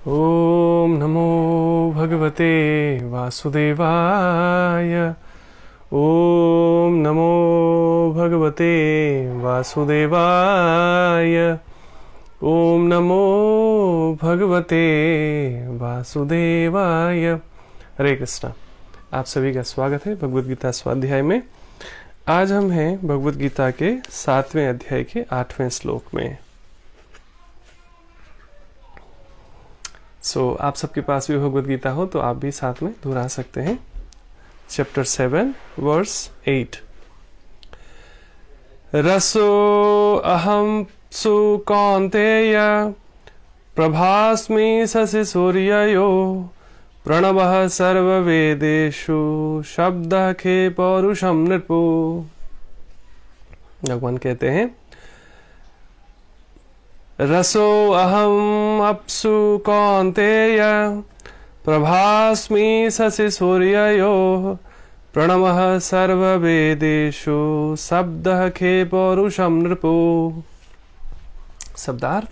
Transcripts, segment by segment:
ओम नमो भगवते वासुदेवाय। ओम नमो भगवते वासुदेवाय। ओम नमो भगवते वासुदेवाय। हरे कृष्णा। आप सभी का स्वागत है भगवद गीता स्वाध्याय में। आज हम हैं भगवद गीता के 7वें अध्याय के 8वें श्लोक में। आप सबके पास भी भगवद गीता हो तो आप भी साथ में दोहरा सकते हैं। Chapter 7 verse 8। रसो अहम सु कौन्तेय प्रभास्मि शशि सूर्ययो प्रणवः सर्ववेदेषु शब्दः खे पौरुषं नृपु। भगवान कहते हैं रसो अहम अप्सु कौन्तेय प्रभास्मि शशि सूर्ययो प्रणवः सर्ववेदेषु शब्दः खे पौरुषं नृपु। शब्दार्थ,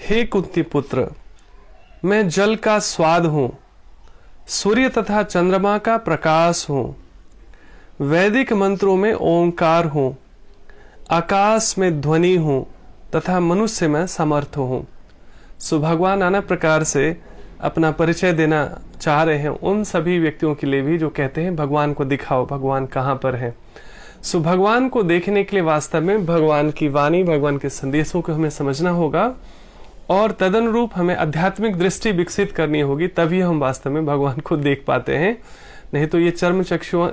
हे कुंती पुत्र, मैं जल का स्वाद हूं, सूर्य तथा चंद्रमा का प्रकाश हूं, वैदिक मंत्रों में ओंकार हूं, आकाश में ध्वनि हूं तथा मनुष्य में समर्थ हूं। सो भगवान नाना प्रकार से अपना परिचय देना चाह रहे हैं उन सभी व्यक्तियों के लिए भी जो कहते हैं भगवान को दिखाओ, भगवान कहाँ पर है। सो भगवान को देखने के लिए वास्तव में भगवान की वाणी, भगवान के संदेशों को हमें समझना होगा और तदनुरूप हमें आध्यात्मिक दृष्टि विकसित करनी होगी, तभी हम वास्तव में भगवान को देख पाते हैं। नहीं तो ये चर्म चक्षु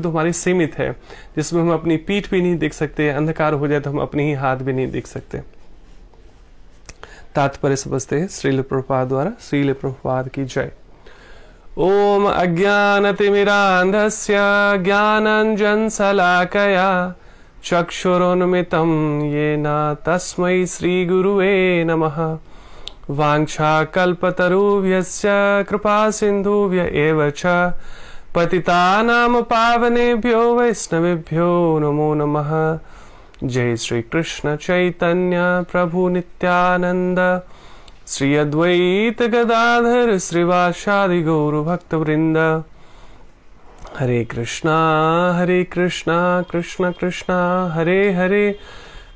तो हमारी सीमित है, जिसमें हम अपनी पीठ भी नहीं देख सकते। अंधकार हो जाए तो हम अपने ही हाथ भी नहीं देख सकते। तात्पर्य समझते हैं श्रील प्रभुपाद द्वारा। श्रील प्रभुपाद की जय। ओम अज्ञानतिमिरान्धस्य ज्ञानाञ्जन शलाकया चक्षुरुन्मितं येन तस्मै श्री गुरुवे नमः। वाञ्छाकल्पतरुभ्यश्च कृपा सिन्धुभ्य एव च पतितानां पावनेभ्यो वैष्णवेभ्यो नमो नमः। जय श्री कृष्ण चैतन्य प्रभु नित्यानंद श्री अद्वैत गदाधर श्रीवासादि गौर भक्त वृंद। हरे कृष्णा कृष्ण कृष्णा हरे हरे,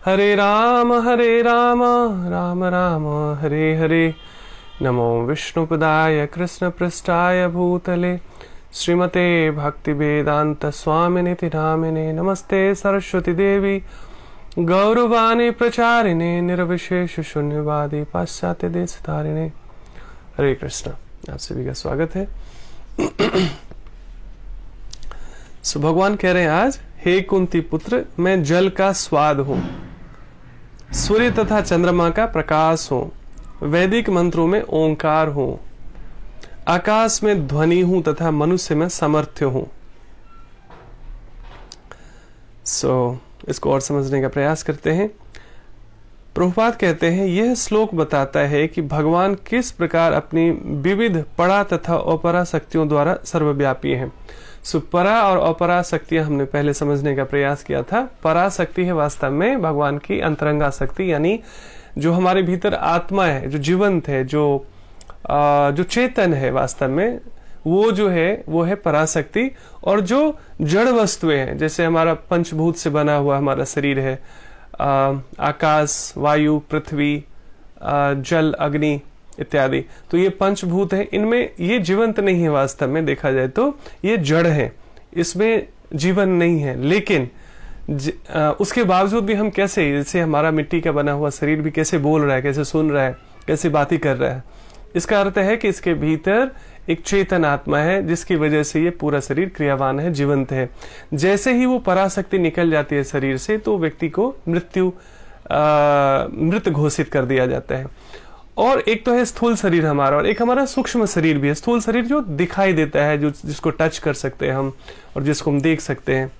हरे राम राम राम हरे हरे। नमो विष्णुपदाय कृष्ण पृष्ठाय भूतले श्रीमते भक्ति वेदांत स्वामिनिति नामिने। नमस्ते सरस्वती देवी गौरवाणी प्रचारिणे निर्विशेष शून्यवादी पाश्चात्य देश धारिणे। हरे कृष्ण। आप सभी का स्वागत है। सो भगवान कह रहे हैं आज, हे कुंती पुत्र, मैं जल का स्वाद हूं, सूर्य तथा चंद्रमा का प्रकाश हूं, वैदिक मंत्रों में ओंकार हूं, आकाश में ध्वनि हूं तथा मनुष्य में समर्थ्य हूं। इसको और समझने का प्रयास करते हैं। प्रभुपाद कहते हैं यह श्लोक बताता है कि भगवान किस प्रकार अपनी विविध परा तथा अपरा शक्तियों द्वारा सर्वव्यापी हैं। परा और अपरा शक्तियां हमने पहले समझने का प्रयास किया था। परा शक्ति है वास्तव में भगवान की अंतरंगा शक्ति, यानी जो हमारे भीतर आत्मा है, जो जीवंत है, जो चेतन है, वास्तव में वो जो है वो है पराशक्ति। और जो जड़ वस्तुएं हैं, जैसे हमारा पंचभूत से बना हुआ हमारा शरीर है, आकाश, वायु, पृथ्वी, जल, अग्नि इत्यादि, तो ये पंचभूत है। इनमें ये जीवंत नहीं है वास्तव में, देखा जाए तो ये जड़ है, इसमें जीवन नहीं है। लेकिन उसके बावजूद भी हम कैसे, जैसे हमारा मिट्टी का बना हुआ शरीर भी कैसे बोल रहा है, कैसे सुन रहा है, कैसे बातें कर रहा है, इसका अर्थ है कि इसके भीतर एक चेतन आत्मा है, जिसकी वजह से ये पूरा शरीर क्रियावान है, जीवंत है। जैसे ही वो पराशक्ति निकल जाती है शरीर से, तो व्यक्ति को मृत घोषित कर दिया जाता है। और एक तो है स्थूल शरीर हमारा, और एक हमारा सूक्ष्म शरीर भी है। स्थूल शरीर जो दिखाई देता है, जो जिसको टच कर सकते हैं हम और जिसको हम देख सकते हैं।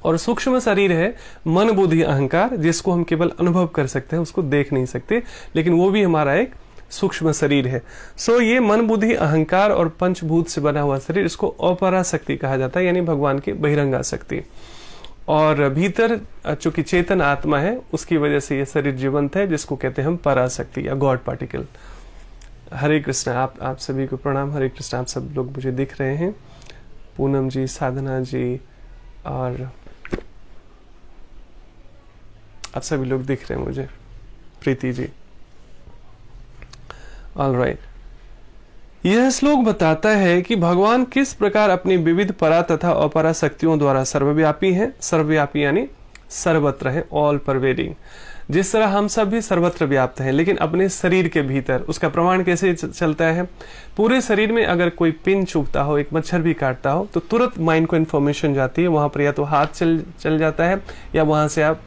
और सूक्ष्म शरीर है मन बुद्धि अहंकार, जिसको हम केवल अनुभव कर सकते हैं, उसको देख नहीं सकते, लेकिन वो भी हमारा एक सूक्ष्म शरीर है। ये मन बुद्धि अहंकार और पंचभूत से बना हुआ शरीर, इसको अपरा शक्ति कहा जाता है, यानी भगवान की बहिरंगा शक्ति। और भीतर चूंकि चेतन आत्मा है, उसकी वजह से ये शरीर जीवंत है, जिसको कहते हैं हम पराशक्ति या गॉड पार्टिकल। हरे कृष्ण। आप सभी को प्रणाम। हरे कृष्ण। आप सब लोग मुझे दिख रहे हैं, पूनम जी, साधना जी, और आप सभी लोग दिख रहे हैं मुझे, प्रीति जी। ऑलराइट, यह श्लोक बताता है कि भगवान किस प्रकार अपनी विविध परा तथा अपरा शक्तियों द्वारा सर्वव्यापी हैं। सर्वव्यापी यानी सर्वत्र है, ऑल परवेडिंग। जिस तरह हम सब भी सर्वत्र व्याप्त हैं, लेकिन अपने शरीर के भीतर उसका प्रमाण कैसे चलता है? पूरे शरीर में अगर कोई पिन चुभता हो, एक मच्छर भी काटता हो, तो तुरंत माइंड को इन्फॉर्मेशन जाती है, वहां पर या तो हाथ चल जाता है या वहां से आप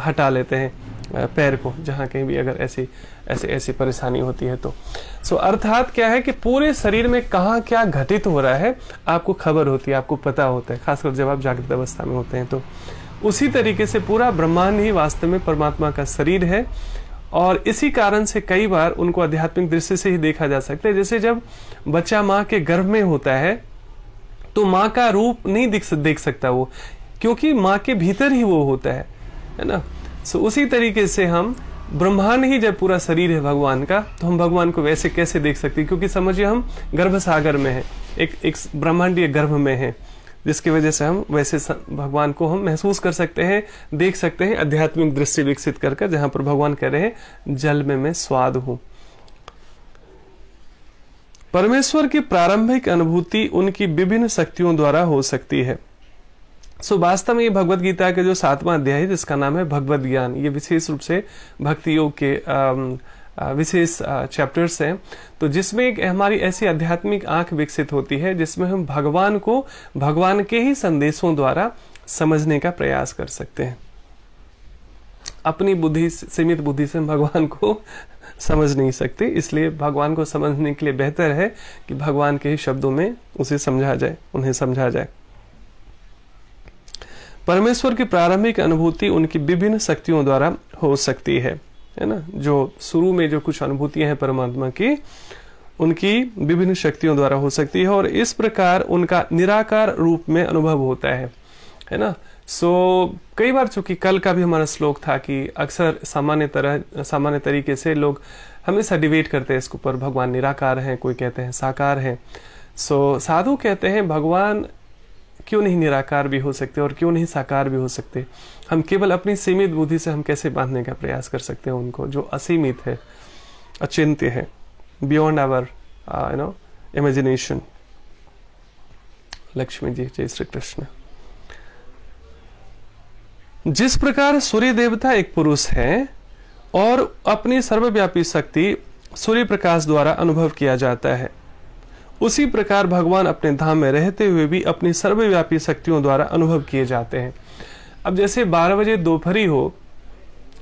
हटा लेते हैं पैर को, जहां कहीं भी अगर ऐसी परेशानी होती है तो। सो अर्थात क्या है कि पूरे शरीर में कहाँ क्या घटित हो रहा है आपको खबर होती है, आपको पता होता है, खासकर जब आप जागृत अवस्था में होते हैं। तो उसी तरीके से पूरा ब्रह्मांड ही वास्तव में परमात्मा का शरीर है, और इसी कारण से कई बार उनको आध्यात्मिक दृष्टि से ही देखा जा सकता है। जैसे जब बच्चा माँ के गर्भ में होता है तो माँ का रूप नहीं देख सकता वो, क्योंकि माँ के भीतर ही वो होता है ना। सो उसी तरीके से हम ब्रह्मांड ही जब पूरा शरीर है भगवान का, तो हम भगवान को वैसे कैसे देख सकते हैं? क्योंकि समझिए हम गर्भ सागर में हैं, एक ब्रह्मांडीय गर्भ में है, जिसकी वजह से हम वैसे भगवान को हम महसूस कर सकते हैं, देख सकते हैं, आध्यात्मिक दृष्टि विकसित कर जहां पर भगवान कह रहे हैं जल में मैं स्वाद हूं। परमेश्वर की प्रारंभिक अनुभूति उनकी विभिन्न शक्तियों द्वारा हो सकती है। सो वास्तव में ये भगवत गीता के जो 7वां अध्याय है, जिसका नाम है भगवत ज्ञान, ये विशेष रूप से भक्ति योग के विशेष चैप्टर्स हैं, तो जिसमें एक हमारी ऐसी आध्यात्मिक आंख विकसित होती है जिसमें हम भगवान को भगवान के ही संदेशों द्वारा समझने का प्रयास कर सकते हैं। अपनी बुद्धि, सीमित बुद्धि से हम भगवान को समझ नहीं सकते, इसलिए भगवान को समझने के लिए बेहतर है कि भगवान के ही शब्दों में उसे समझा जाए, उन्हें समझा जाए। परमेश्वर की प्रारंभिक अनुभूति उनकी विभिन्न शक्तियों द्वारा हो सकती है ना। जो शुरू में जो कुछ अनुभूतियां हैं परमात्मा की, उनकी विभिन्न शक्तियों द्वारा हो सकती है, और इस प्रकार उनका निराकार रूप में अनुभव होता है ना। सो कई बार, चूंकि कल का भी हमारा श्लोक था कि अक्सर सामान्य तरीके से लोग हमेशा डिबेट करते हैं इसके ऊपर, भगवान निराकार हैं, कोई कहते हैं साकार हैं। सो साधु कहते हैं भगवान क्यों नहीं निराकार भी हो सकते और क्यों नहीं साकार भी हो सकते? हम केवल अपनी सीमित बुद्धि से हम कैसे बांधने का प्रयास कर सकते हैं उनको, जो असीमित है, अचिंत्य है, beyond our imagination. Lakshmi ji, जय श्री कृष्ण। जिस प्रकार सूर्य देवता एक पुरुष है और अपनी सर्वव्यापी शक्ति सूर्य प्रकाश द्वारा अनुभव किया जाता है, उसी प्रकार भगवान अपने धाम में रहते हुए भी अपनी सर्वव्यापी शक्तियों द्वारा अनुभव किए जाते हैं। अब जैसे 12 बजे दोपहरी हो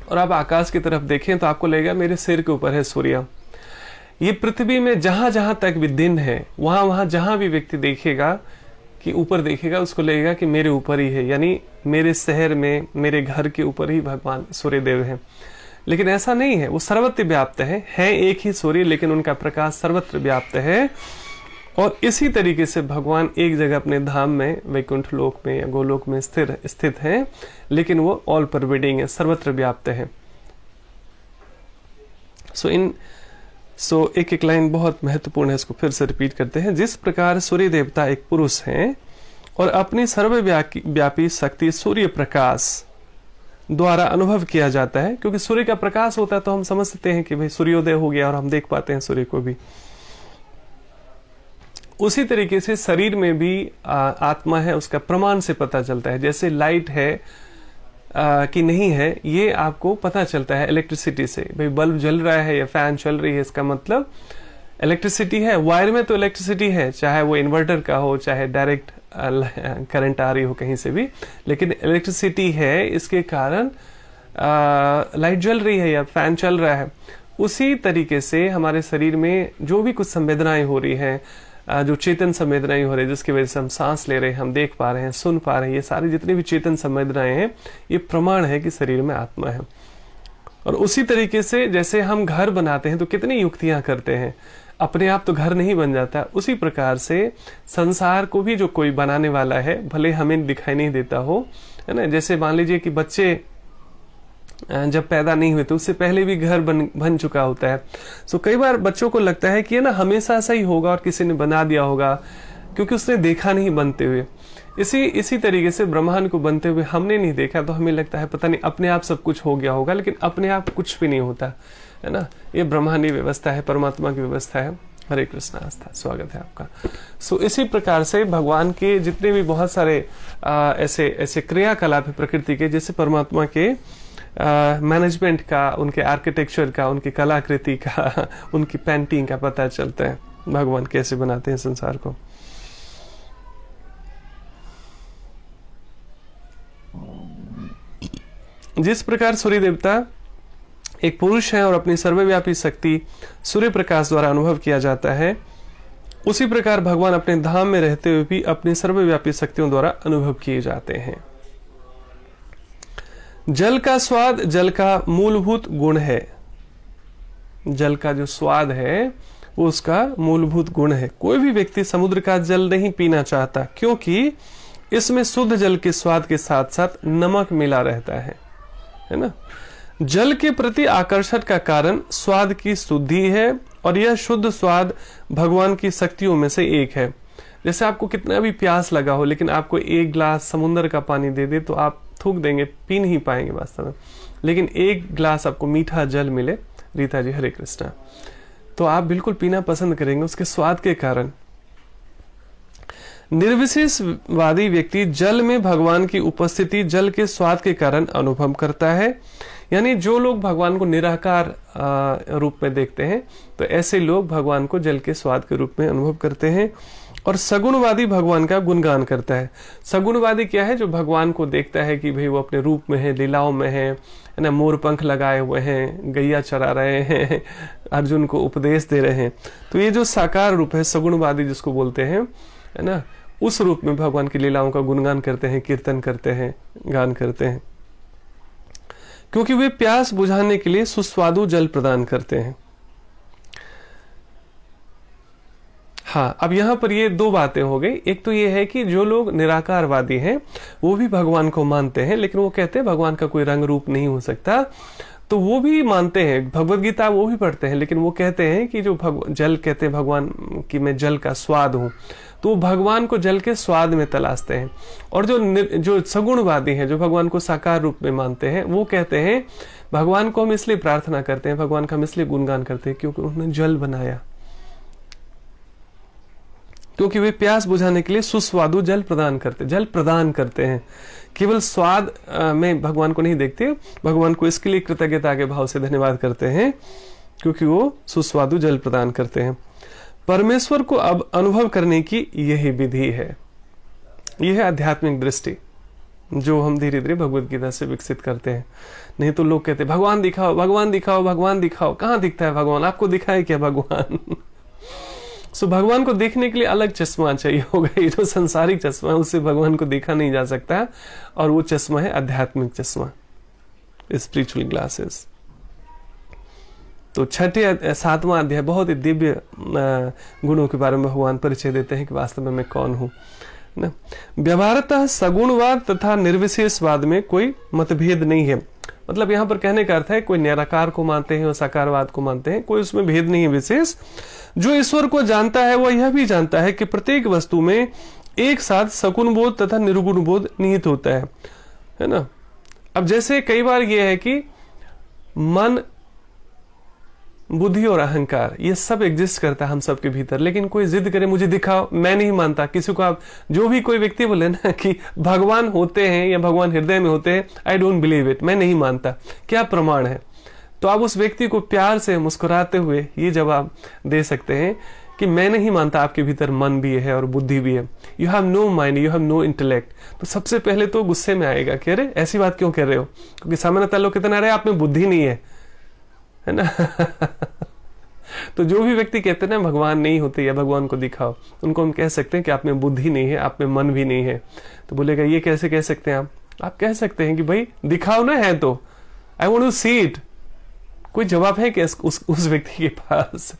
और आप आकाश की तरफ देखें तो आपको लगेगा मेरे सिर के ऊपर है सूर्य। ये पृथ्वी में जहां जहां तक भी दिन है, वहां वहां जहां भी व्यक्ति देखेगा कि ऊपर देखेगा, उसको लगेगा कि मेरे ऊपर ही है, यानी मेरे शहर में, मेरे घर के ऊपर ही भगवान सूर्य देव है। लेकिन ऐसा नहीं है, वो सर्वत्र व्याप्त है एक ही सूर्य, लेकिन उनका प्रकाश सर्वत्र व्याप्त है। और इसी तरीके से भगवान एक जगह अपने धाम में, वैकुंठ लोक में या गोलोक में स्थित हैं, लेकिन वो ऑल परवेडिंग है, सर्वत्र व्याप्त है। सो एक लाइन बहुत महत्वपूर्ण है, इसको फिर से रिपीट करते हैं। जिस प्रकार सूर्य देवता एक पुरुष हैं और अपनी सर्वव्यापी शक्ति सूर्य प्रकाश द्वारा अनुभव किया जाता है, क्योंकि सूर्य का प्रकाश होता है तो हम समझ सकते हैं कि भाई सूर्योदय हो गया और हम देख पाते हैं सूर्य को भी। उसी तरीके से शरीर में भी आत्मा है, उसका प्रमाण से पता चलता है। जैसे लाइट है कि नहीं है, ये आपको पता चलता है इलेक्ट्रिसिटी से। भाई बल्ब जल रहा है या फैन चल रही है, इसका मतलब इलेक्ट्रिसिटी है। वायर में तो इलेक्ट्रिसिटी है, चाहे वो इन्वर्टर का हो, चाहे डायरेक्ट करंट आ रही हो कहीं से भी, लेकिन इलेक्ट्रिसिटी है, इसके कारण लाइट जल रही है या फैन चल रहा है। उसी तरीके से हमारे शरीर में जो भी कुछ संवेदनाएं हो रही हैं, जो चेतन संवेदनाएं हो रही है, जिसकी वजह से हम सांस ले रहे हैं, हम देख पा रहे हैं, सुन पा रहे हैं, ये सारी जितनी भी चेतन संवेदनाएं हैं, ये प्रमाण है कि शरीर में आत्मा है। और उसी तरीके से जैसे हम घर बनाते हैं तो कितनी युक्तियां करते हैं, अपने आप तो घर नहीं बन जाता। उसी प्रकार से संसार को भी जो कोई बनाने वाला है, भले हमें दिखाई नहीं देता हो, है ना। जैसे मान लीजिए कि बच्चे जब पैदा नहीं हुए तो उससे पहले भी घर बन चुका होता है। सो कई बार बच्चों को लगता है कि ये ना हमेशा ऐसा ही होगा और किसी ने बना दिया होगा, क्योंकि उसने देखा नहीं बनते हुए। इसी तरीके से ब्रह्मांड को बनते हुए हमने नहीं देखा, तो हमें लगता है पता नहीं अपने आप सब कुछ हो गया होगा, लेकिन अपने आप कुछ भी नहीं होता है ना। ये ब्रह्मांडी व्यवस्था है, परमात्मा की व्यवस्था है। हरे कृष्ण आस्था, स्वागत है आपका। सो इसी प्रकार से भगवान के जितने भी बहुत सारे ऐसे क्रियाकलाप है प्रकृति के, जैसे परमात्मा के मैनेजमेंट का, उनके आर्किटेक्चर का, उनकी कलाकृति का, उनकी पेंटिंग का पता चलता है, भगवान कैसे बनाते हैं संसार को। जिस प्रकार सूर्य देवता एक पुरुष है और अपनी सर्वव्यापी शक्ति सूर्य प्रकाश द्वारा अनुभव किया जाता है, उसी प्रकार भगवान अपने धाम में रहते हुए भी अपनी सर्वव्यापी शक्तियों द्वारा अनुभव किए जाते हैं। जल का स्वाद जल का मूलभूत गुण है। जल का जो स्वाद है वो उसका मूलभूत गुण है। कोई भी व्यक्ति समुद्र का जल नहीं पीना चाहता, क्योंकि इसमें शुद्ध जल के स्वाद के साथ साथ नमक मिला रहता है ना। जल के प्रति आकर्षण का कारण स्वाद की शुद्धि है, और यह शुद्ध स्वाद भगवान की शक्तियों में से एक है। जैसे आपको कितना भी प्यास लगा हो, लेकिन आपको एक ग्लास समुद्र का पानी दे दे तो आप थूक देंगे, पी नहीं पाएंगे वास्तव में। लेकिन एक ग्लास आपको मीठा जल मिले, रीता जी हरे कृष्णा, तो आप बिल्कुल पीना पसंद करेंगे उसके स्वाद के कारण। निर्विशेषवादी व्यक्ति जल में भगवान की उपस्थिति जल के स्वाद के कारण अनुभव करता है। यानी जो लोग भगवान को निराकार रूप में देखते हैं, तो ऐसे लोग भगवान को जल के स्वाद के रूप में अनुभव करते हैं। और सगुणवादी भगवान का गुणगान करता है। सगुणवादी क्या है? जो भगवान को देखता है कि भाई वो अपने रूप में है, लीलाओं में है ना, मोर पंख लगाए हुए हैं, गैया चरा रहे हैं, अर्जुन को उपदेश दे रहे हैं। तो ये जो साकार रूप है, सगुणवादी जिसको बोलते हैं, है ना, उस रूप में भगवान की लीलाओं का गुणगान करते हैं, कीर्तन करते हैं, गान करते हैं, क्योंकि वे प्यास बुझाने के लिए सुस्वादु जल प्रदान करते हैं। हाँ, अब यहाँ पर ये दो बातें हो गई। एक तो ये है कि जो लोग निराकारवादी हैं वो भी भगवान को मानते हैं, लेकिन वो कहते हैं भगवान का कोई रंग रूप नहीं हो सकता, तो वो भी मानते हैं, भगवत गीता वो भी पढ़ते हैं, लेकिन वो कहते हैं कि जो जल कहते हैं भगवान की मैं जल का स्वाद हूं, तो भगवान को जल के स्वाद में तलाशते हैं। और जो सगुणवादी हैं, जो भगवान को साकार रूप में मानते हैं, वो कहते हैं भगवान को हम इसलिए प्रार्थना करते हैं, भगवान का हम इसलिए गुणगान करते हैं क्योंकि उन्होंने जल बनाया, क्योंकि वे प्यास बुझाने के लिए सुस्वादु जल प्रदान करते हैं। केवल स्वाद में भगवान को नहीं देखते, भगवान को इसके लिए कृतज्ञता के भाव से धन्यवाद करते हैं क्योंकि वो सुस्वादु जल प्रदान करते हैं। परमेश्वर को अब अनुभव करने की यही विधि है। यह है आध्यात्मिक दृष्टि जो हम धीरे धीरे भगवत गीता से विकसित करते हैं। नहीं तो लोग कहते हैं भगवान दिखाओ, भगवान दिखाओ, भगवान दिखाओ। कहाँ दिखता है भगवान? आपको दिखाए क्या भगवान? सो भगवान को देखने के लिए अलग चश्मा चाहिए होगा। ये जो संसारिक चश्मा है उससे भगवान को देखा नहीं जा सकता, और वो चश्मा है आध्यात्मिक चश्मा, स्पिरिचुअल ग्लासेस। तो छठे 7वां अध्याय बहुत ही दिव्य गुणों के बारे में भगवान परिचय देते हैं कि वास्तव में मैं कौन हूं ना। व्यवहारतः सगुणवाद तथा निर्विशेषवाद में कोई मतभेद नहीं है। मतलब यहाँ पर कहने का अर्थ है कोई निराकार को मानते हैं और साकारवाद को मानते हैं, कोई उसमें भेद नहीं है विशेष। जो ईश्वर को जानता है वह यह भी जानता है कि प्रत्येक वस्तु में एक साथ सगुण बोध तथा निर्गुण बोध निहित होता है ना। अब जैसे कई बार यह है कि मन, बुद्धि और अहंकार ये सब एग्जिस्ट करता है हम सबके भीतर, लेकिन कोई जिद करे मुझे दिखाओ, मैं नहीं मानता। किसी को आप जो भी कोई व्यक्ति बोले ना कि भगवान होते हैं या भगवान हृदय में होते हैं, आई डोंट बिलीव इट, मैं नहीं मानता, क्या प्रमाण है? तो आप उस व्यक्ति को प्यार से मुस्कुराते हुए ये जवाब दे सकते हैं कि मैं नहीं मानता, आपके भीतर मन भी है और बुद्धि भी है, you have no mind, you have no intellect. तो सबसे पहले तो गुस्से में आएगा कि अरे ऐसी बात क्यों कह रहे हो, क्योंकि सामान्यतः लोग कहते हैं अरे आप में बुद्धि नहीं है ना। तो जो भी व्यक्ति कहते हैं ना भगवान नहीं होते या भगवान को दिखाओ, उनको हम कह सकते हैं कि आप में बुद्धि नहीं है, आप में मन भी नहीं है। तो बोलेगा ये कैसे कह सकते हैं आप कह सकते हैं कि भाई दिखाओ ना, है तो I want to see it. कोई जवाब है कि उस व्यक्ति के पास?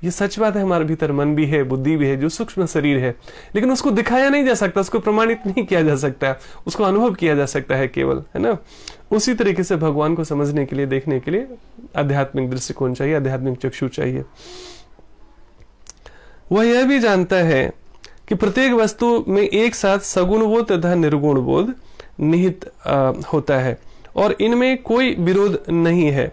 ये सच बात है, हमारे भीतर मन भी है, बुद्धि भी है, जो सूक्ष्म शरीर है, लेकिन उसको दिखाया नहीं जा सकता, उसको प्रमाणित नहीं किया जा सकता, उसको अनुभव किया जा सकता है केवल, है ना। उसी तरीके से भगवान को समझने के लिए, देखने के लिए आध्यात्मिक दृष्टिकोण चाहिए, आध्यात्मिक चक्षु चाहिए। वह यह भी जानता है कि प्रत्येक वस्तु में एक साथ सगुण बोध तथा निर्गुण बोध निहित होता है और इनमें कोई विरोध नहीं है।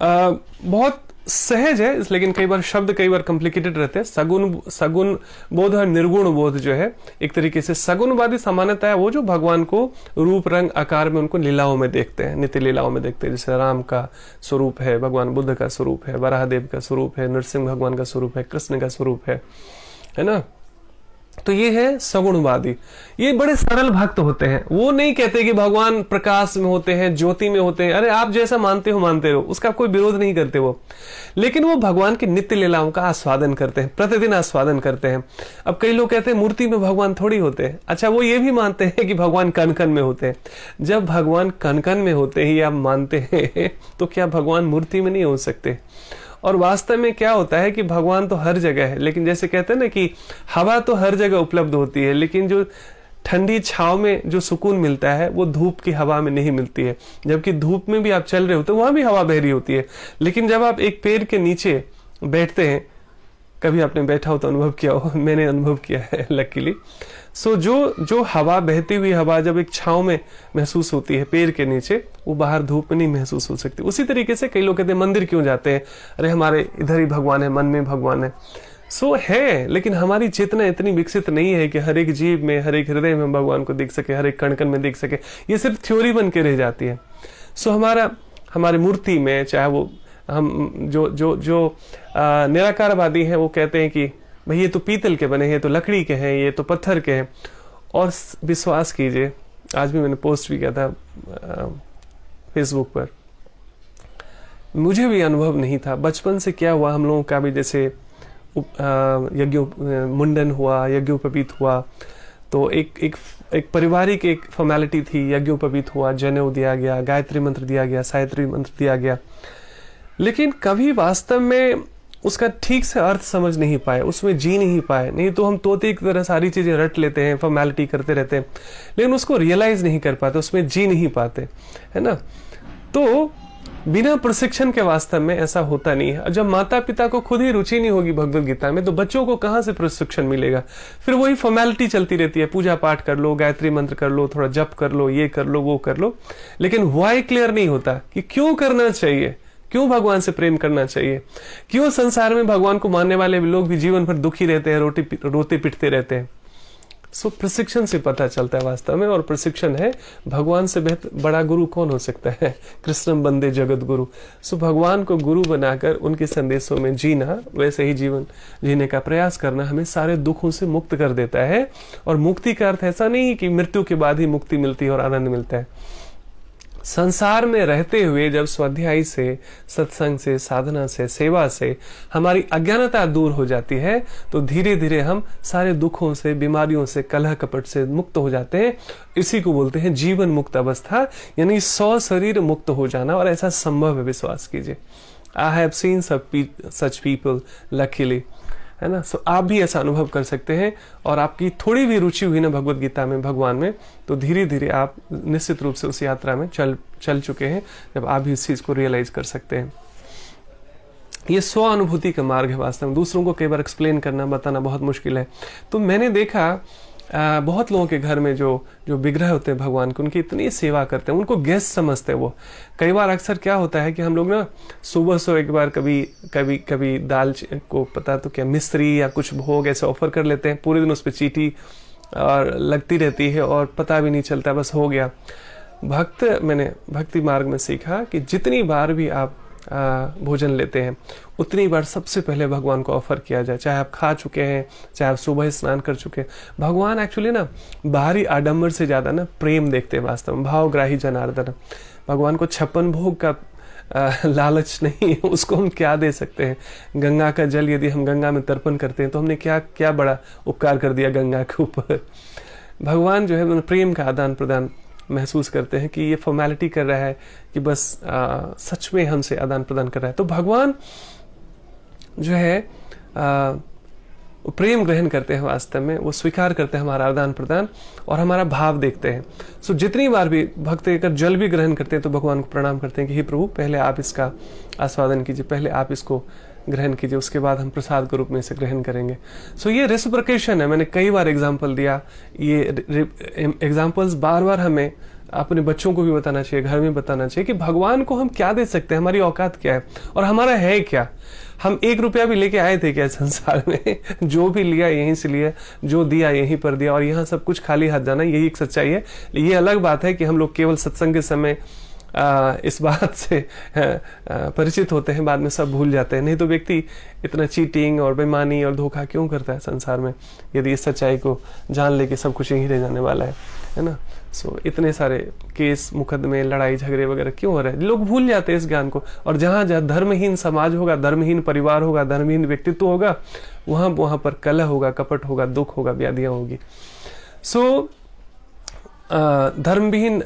बहुत सहज है, लेकिन कई बार शब्द कई बार कॉम्प्लिकेटेड रहते हैं। सगुण बोध और निर्गुण बोध जो है, एक तरीके से सगुणवादी सामान्यता है वो जो भगवान को रूप रंग आकार में उनको लीलाओं में देखते हैं, नित्य लीलाओं में देखते हैं। जैसे राम का स्वरूप है, भगवान बुद्ध का स्वरूप है, वराहदेव का स्वरूप है, नरसिंह भगवान का स्वरूप है, कृष्ण का स्वरूप है ना। तो ये है सगुणवादी। ये बड़े सरल भक्त होते हैं, वो नहीं कहते कि भगवान प्रकाश में होते हैं, ज्योति में होते हैं, अरे आप जैसा मानते हो मानते रहो, उसका कोई विरोध नहीं करते वो। लेकिन वो भगवान की नित्य लीलाओं का आस्वादन करते हैं, प्रतिदिन आस्वादन करते हैं। अब कई लोग कहते हैं मूर्ति में भगवान थोड़ी होते हैं। अच्छा, वो ये भी मानते हैं कि भगवान कण कण में होते हैं। जब भगवान कण कण में होते ही आप मानते हैं, तो क्या भगवान मूर्ति में नहीं हो सकते? और वास्तव में क्या होता है कि भगवान तो हर जगह है, लेकिन जैसे कहते हैं ना कि हवा तो हर जगह उपलब्ध होती है, लेकिन जो ठंडी छाव में जो सुकून मिलता है वो धूप की हवा में नहीं मिलती है। जबकि धूप में भी आप चल रहे हो तो वहां भी हवा बह रही होती है, लेकिन जब आप एक पेड़ के नीचे बैठते हैं, कभी आपने बैठा हो तो अनुभव किया हो, मैंने अनुभव किया है लकीली। सो जो हवा, बहती हुई हवा जब एक छांव में महसूस होती है पेड़ के नीचे, वो बाहर धूप में नहीं महसूस हो सकती। उसी तरीके से कई लोग कहते हैं मंदिर क्यों जाते हैं, अरे हमारे इधर ही भगवान है, मन में भगवान है। सो है, लेकिन हमारी चेतना इतनी विकसित नहीं है कि हर एक जीव में, हर एक हृदय में भगवान को देख सके, हर एक कण कण में देख सके। ये सिर्फ थ्योरी बन के रह जाती है। सो हमारे मूर्ति में, चाहे वो हम जो निराकारवादी हैं, वो कहते हैं कि भाई ये तो पीतल के बने हैं, ये तो लकड़ी के हैं, ये तो पत्थर के हैं। और विश्वास कीजिए, आज भी मैंने पोस्ट भी किया था फेसबुक पर, मुझे भी अनुभव नहीं था। बचपन से क्या हुआ, हम लोगों का भी जैसे मुंडन हुआ, यज्ञोपवीत हुआ, तो एक पारिवारिक एक फॉर्मेलिटी थी, यज्ञोपवीत हुआ, जनेऊ दिया गया, गायत्री मंत्र दिया गया, सायत्री मंत्र दिया गया, लेकिन कभी वास्तव में उसका ठीक से अर्थ समझ नहीं पाए, उसमें जी नहीं पाए। नहीं तो हम तोते की तरह सारी चीजें रट लेते हैं, फॉर्मेलिटी करते रहते हैं, लेकिन उसको रियलाइज नहीं कर पाते, उसमें जी नहीं पाते, है ना। तो बिना प्रशिक्षण के वास्तव में ऐसा होता नहीं है। जब माता पिता को खुद ही रुचि नहीं होगी भगवत गीता में, तो बच्चों को कहां से प्रशिक्षण मिलेगा? फिर वही फॉर्मेलिटी चलती रहती है, पूजा पाठ कर लो, गायत्री मंत्र कर लो, थोड़ा जप कर लो, ये कर लो, वो कर लो, लेकिन व्हाई क्लियर नहीं होता कि क्यों करना चाहिए, क्यों भगवान से प्रेम करना चाहिए, क्यों संसार में भगवान को मानने वाले लोग भी जीवन भर दुखी रहते हैं, रोते पिटते रहते हैं। सो प्रशिक्षण से पता चलता है वास्तव में, और प्रशिक्षण है भगवान से बड़ा गुरु कौन हो सकता है? कृष्णम बंदे जगत गुरु। सो भगवान को गुरु बनाकर उनके संदेशों में जीना, वैसे ही जीवन जीने का प्रयास करना हमें सारे दुखों से मुक्त कर देता है। और मुक्ति का अर्थ ऐसा नहीं कि मृत्यु के बाद ही मुक्ति मिलती है और आनंद मिलता है। संसार में रहते हुए जब स्वाध्याय से, सत्संग से, साधना से, सेवा से हमारी अज्ञानता दूर हो जाती है, तो धीरे धीरे हम सारे दुखों से, बीमारियों से, कलह कपट से मुक्त हो जाते हैं। इसी को बोलते हैं जीवन मुक्त अवस्था, यानी 100 शरीर मुक्त हो जाना। और ऐसा संभव है, विश्वास कीजिए। I have seen such people luckily, है ना। सो आप भी ऐसा अनुभव कर सकते हैं। और आपकी थोड़ी भी रुचि हुई ना भगवत गीता में, भगवान में, तो धीरे धीरे आप निश्चित रूप से उस यात्रा में चल चुके हैं, जब आप भी इस चीज को रियलाइज कर सकते हैं। ये स्व अनुभूति का मार्ग है वास्तव में। दूसरों को कई बार एक्सप्लेन करना, बताना बहुत मुश्किल है। तो मैंने देखा बहुत लोगों के घर में जो विग्रह होते हैं भगवान के, उनकी इतनी सेवा करते हैं, उनको गेस्ट समझते हैं वो। कई बार अक्सर क्या होता है कि हम लोग ना सुबह से एक बार कभी दाल को पता तो क्या मिस्त्री या कुछ भोग ऐसे ऑफर कर लेते हैं, पूरे दिन उस पर चीटी और लगती रहती है और पता भी नहीं चलता, बस हो गया। मैंने भक्ति मार्ग में सीखा कि जितनी बार भी आप भोजन लेते हैं, उतनी बार सबसे पहले भगवान को ऑफर किया जाए। चाहे आप खा चुके हैं, चाहे आप सुबह स्नान कर चुके हैं, भगवान एक्चुअली ना बाहरी आडंबर से ज्यादा ना प्रेम देखते हैं वास्तव में। भावग्राही जनार्दन, भगवान को 56 भोग का लालच नहीं, उसको हम क्या दे सकते हैं? गंगा का जल यदि हम गंगा में तर्पण करते हैं तो हमने क्या बड़ा उपकार कर दिया गंगा के ऊपर। भगवान जो है प्रेम का आदान प्रदान महसूस करते हैं कि ये फॉर्मेलिटी कर रहा है, कि बस सच में हमसे आदान प्रदान कर रहा है। तो भगवान जो है प्रेम ग्रहण करते हैं, वास्तव में वो स्वीकार करते हैं हमारा आदान प्रदान और हमारा भाव देखते हैं। सो जितनी बार भी भक्त अगर जल भी ग्रहण करते हैं तो भगवान को प्रणाम करते हैं कि हे प्रभु, पहले आप इसका आस्वादन कीजिए, पहले आप इसको ग्रहण कीजिए, उसके बाद हम प्रसाद के रूप में इसे ग्रहण करेंगे। सो ये रेसिप्रोकेशन है। मैंने कई बार एग्जाम्पल दिया, ये एग्जाम्पल्स बार बार हमें अपने बच्चों को भी बताना चाहिए, घर में बताना चाहिए कि भगवान को हम क्या दे सकते हैं, हमारी औकात क्या है और हमारा है क्या। हम 1 रुपया भी लेके आए थे क्या संसार में? जो भी लिया यहीं से लिया, जो दिया यहीं पर दिया, और यहाँ सब कुछ खाली हाथ जाना, यही एक सच्चाई है। ये अलग बात है कि हम लोग केवल सत्संग के समय इस बात से परिचित होते हैं, बाद में सब भूल जाते हैं। नहीं तो व्यक्ति इतना चीटिंग और बेईमानी और धोखा क्यों करता है संसार में, यदि इस सच्चाई को जान ले कि सब कुछ यहीं रह जाने वाला है ना। सो इतने सारे केस, मुकदमे, लड़ाई झगड़े वगैरह क्यों हो रहे हैं? लोग भूल जाते हैं इस ज्ञान को। और जहां जहां धर्महीन समाज होगा, धर्महीन परिवार होगा, धर्महीन व्यक्तित्व होगा, वहां पर कलह होगा, कपट होगा, दुख होगा, व्याधियां होगी। सो धर्मविहीन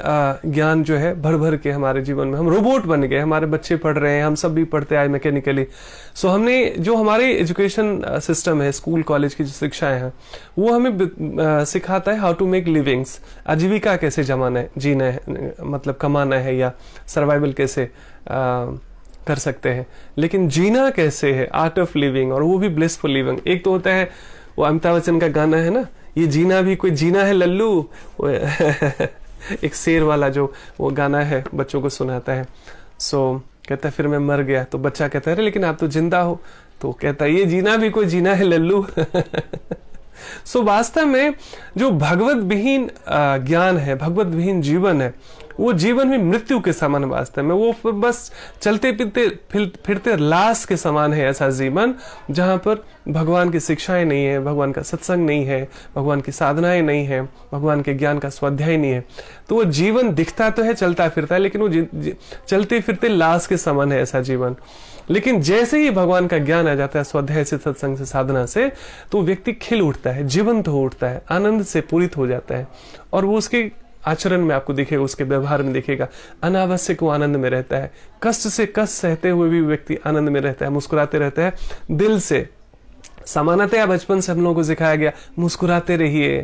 ज्ञान जो है भर भर के हमारे जीवन में, हम रोबोट बन गए। हमारे बच्चे पढ़ रहे हैं, हम सब भी पढ़ते आए मैकेनिकली। सो हमने जो हमारे एजुकेशन सिस्टम है, स्कूल कॉलेज की जो शिक्षाएं हैं, वो हमें सिखाता है हाउ टू मेक लिविंग्स, आजीविका कैसे जमाना है, जीना है, मतलब कमाना है या सर्वाइवल कैसे कर सकते हैं। लेकिन जीना कैसे है, आर्ट ऑफ लिविंग, और वो भी ब्लिसफुल लिविंग। एक तो होता है वो अमिताभ बच्चन का गाना है ना, ये जीना भी कोई जीना है लल्लू, एक शेर वाला जो वो गाना है, बच्चों को सुनाता है। सो कहता है फिर मैं मर गया, तो बच्चा कहता है अरे लेकिन आप तो जिंदा हो, तो कहता है ये जीना भी कोई जीना है लल्लू। सो वास्तव में जो भगवत विहीन ज्ञान है, भगवत विहीन जीवन है, वो जीवन में मृत्यु के समान वास्तव में। वो बस चलते फिरते लाश के समान है ऐसा जीवन, जहां पर भगवान की शिक्षाएं नहीं है, भगवान का सत्संग नहीं है, भगवान की साधनाएं नहीं है, भगवान के ज्ञान का स्वाध्याय नहीं है। तो वो जीवन दिखता तो है, चलता फिरता है, लेकिन वो चलते फिरते लाश के समान है ऐसा जीवन। लेकिन जैसे ही भगवान का ज्ञान आ जाता है, स्वाध्याय से, सत्संग से, साधना से, तो व्यक्ति खिल उठता है, जीवंत हो उठता है, आनंद से पूरित हो जाता है। और वो उसके आचरण में आपको दिखेगा, उसके व्यवहार में दिखेगा, अनावश्यक वो आनंद में रहता है। कष्ट से कष्ट सहते हुए भी व्यक्ति आनंद में रहता है, मुस्कुराते रहता है दिल से। सामान्यतया बचपन से हम लोगों को सिखाया गया मुस्कुराते रहिए,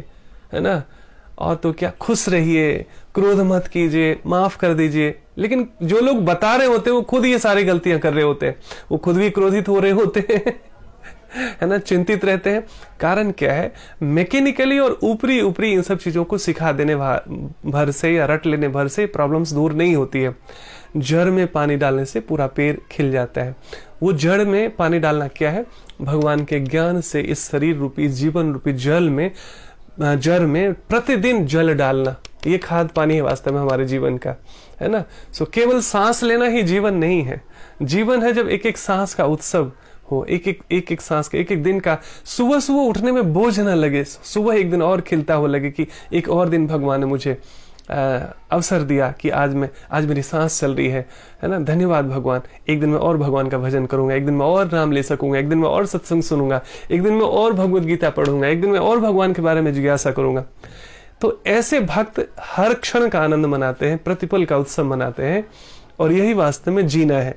है ना, और तो क्या, खुश रहिए, क्रोध मत कीजिए, माफ कर दीजिए। लेकिन जो लोग बता रहे होते हैं वो खुद ये सारी गलतियां कर रहे होते हैं, वो खुद भी क्रोधित हो रहे होते हैं, है ना, चिंतित रहते हैं। कारण क्या है? मैकेनिकली और ऊपरी इन सब चीजों को सिखा देने भर से या रट लेने भर से प्रॉब्लम्स दूर नहीं होती है। जड़ में पानी डालने से पूरा पेड़ खिल जाता है। वो जड़ में पानी डालना क्या है? भगवान के ज्ञान से इस शरीर रूपी, जीवन रूपी जड़ में प्रतिदिन जल डालना, ये खाद पानी है वास्तव में हमारे जीवन का, है ना। सो केवल सांस लेना ही जीवन नहीं है। जीवन है जब एक एक सांस का उत्सव हो, एक सांस का, एक दिन का, सुबह उठने में बोझ ना लगे, सुबह एक दिन और खिलता हो लगे कि एक और दिन भगवान ने मुझे अवसर दिया कि आज मेरी सांस चल रही है ना, धन्यवाद भगवान। एक दिन में और भगवान का भजन करूंगा, एक दिन में और नाम ले सकूंगा, एक दिन में और सत्संग सुनूंगा, एक दिन में और भगवत गीता पढ़ूंगा, एक दिन में और भगवान के बारे में जिज्ञासा करूंगा। तो ऐसे भक्त हर क्षण का आनंद मनाते हैं, प्रतिपल का उत्सव मनाते हैं, और यही वास्तव में जीना है।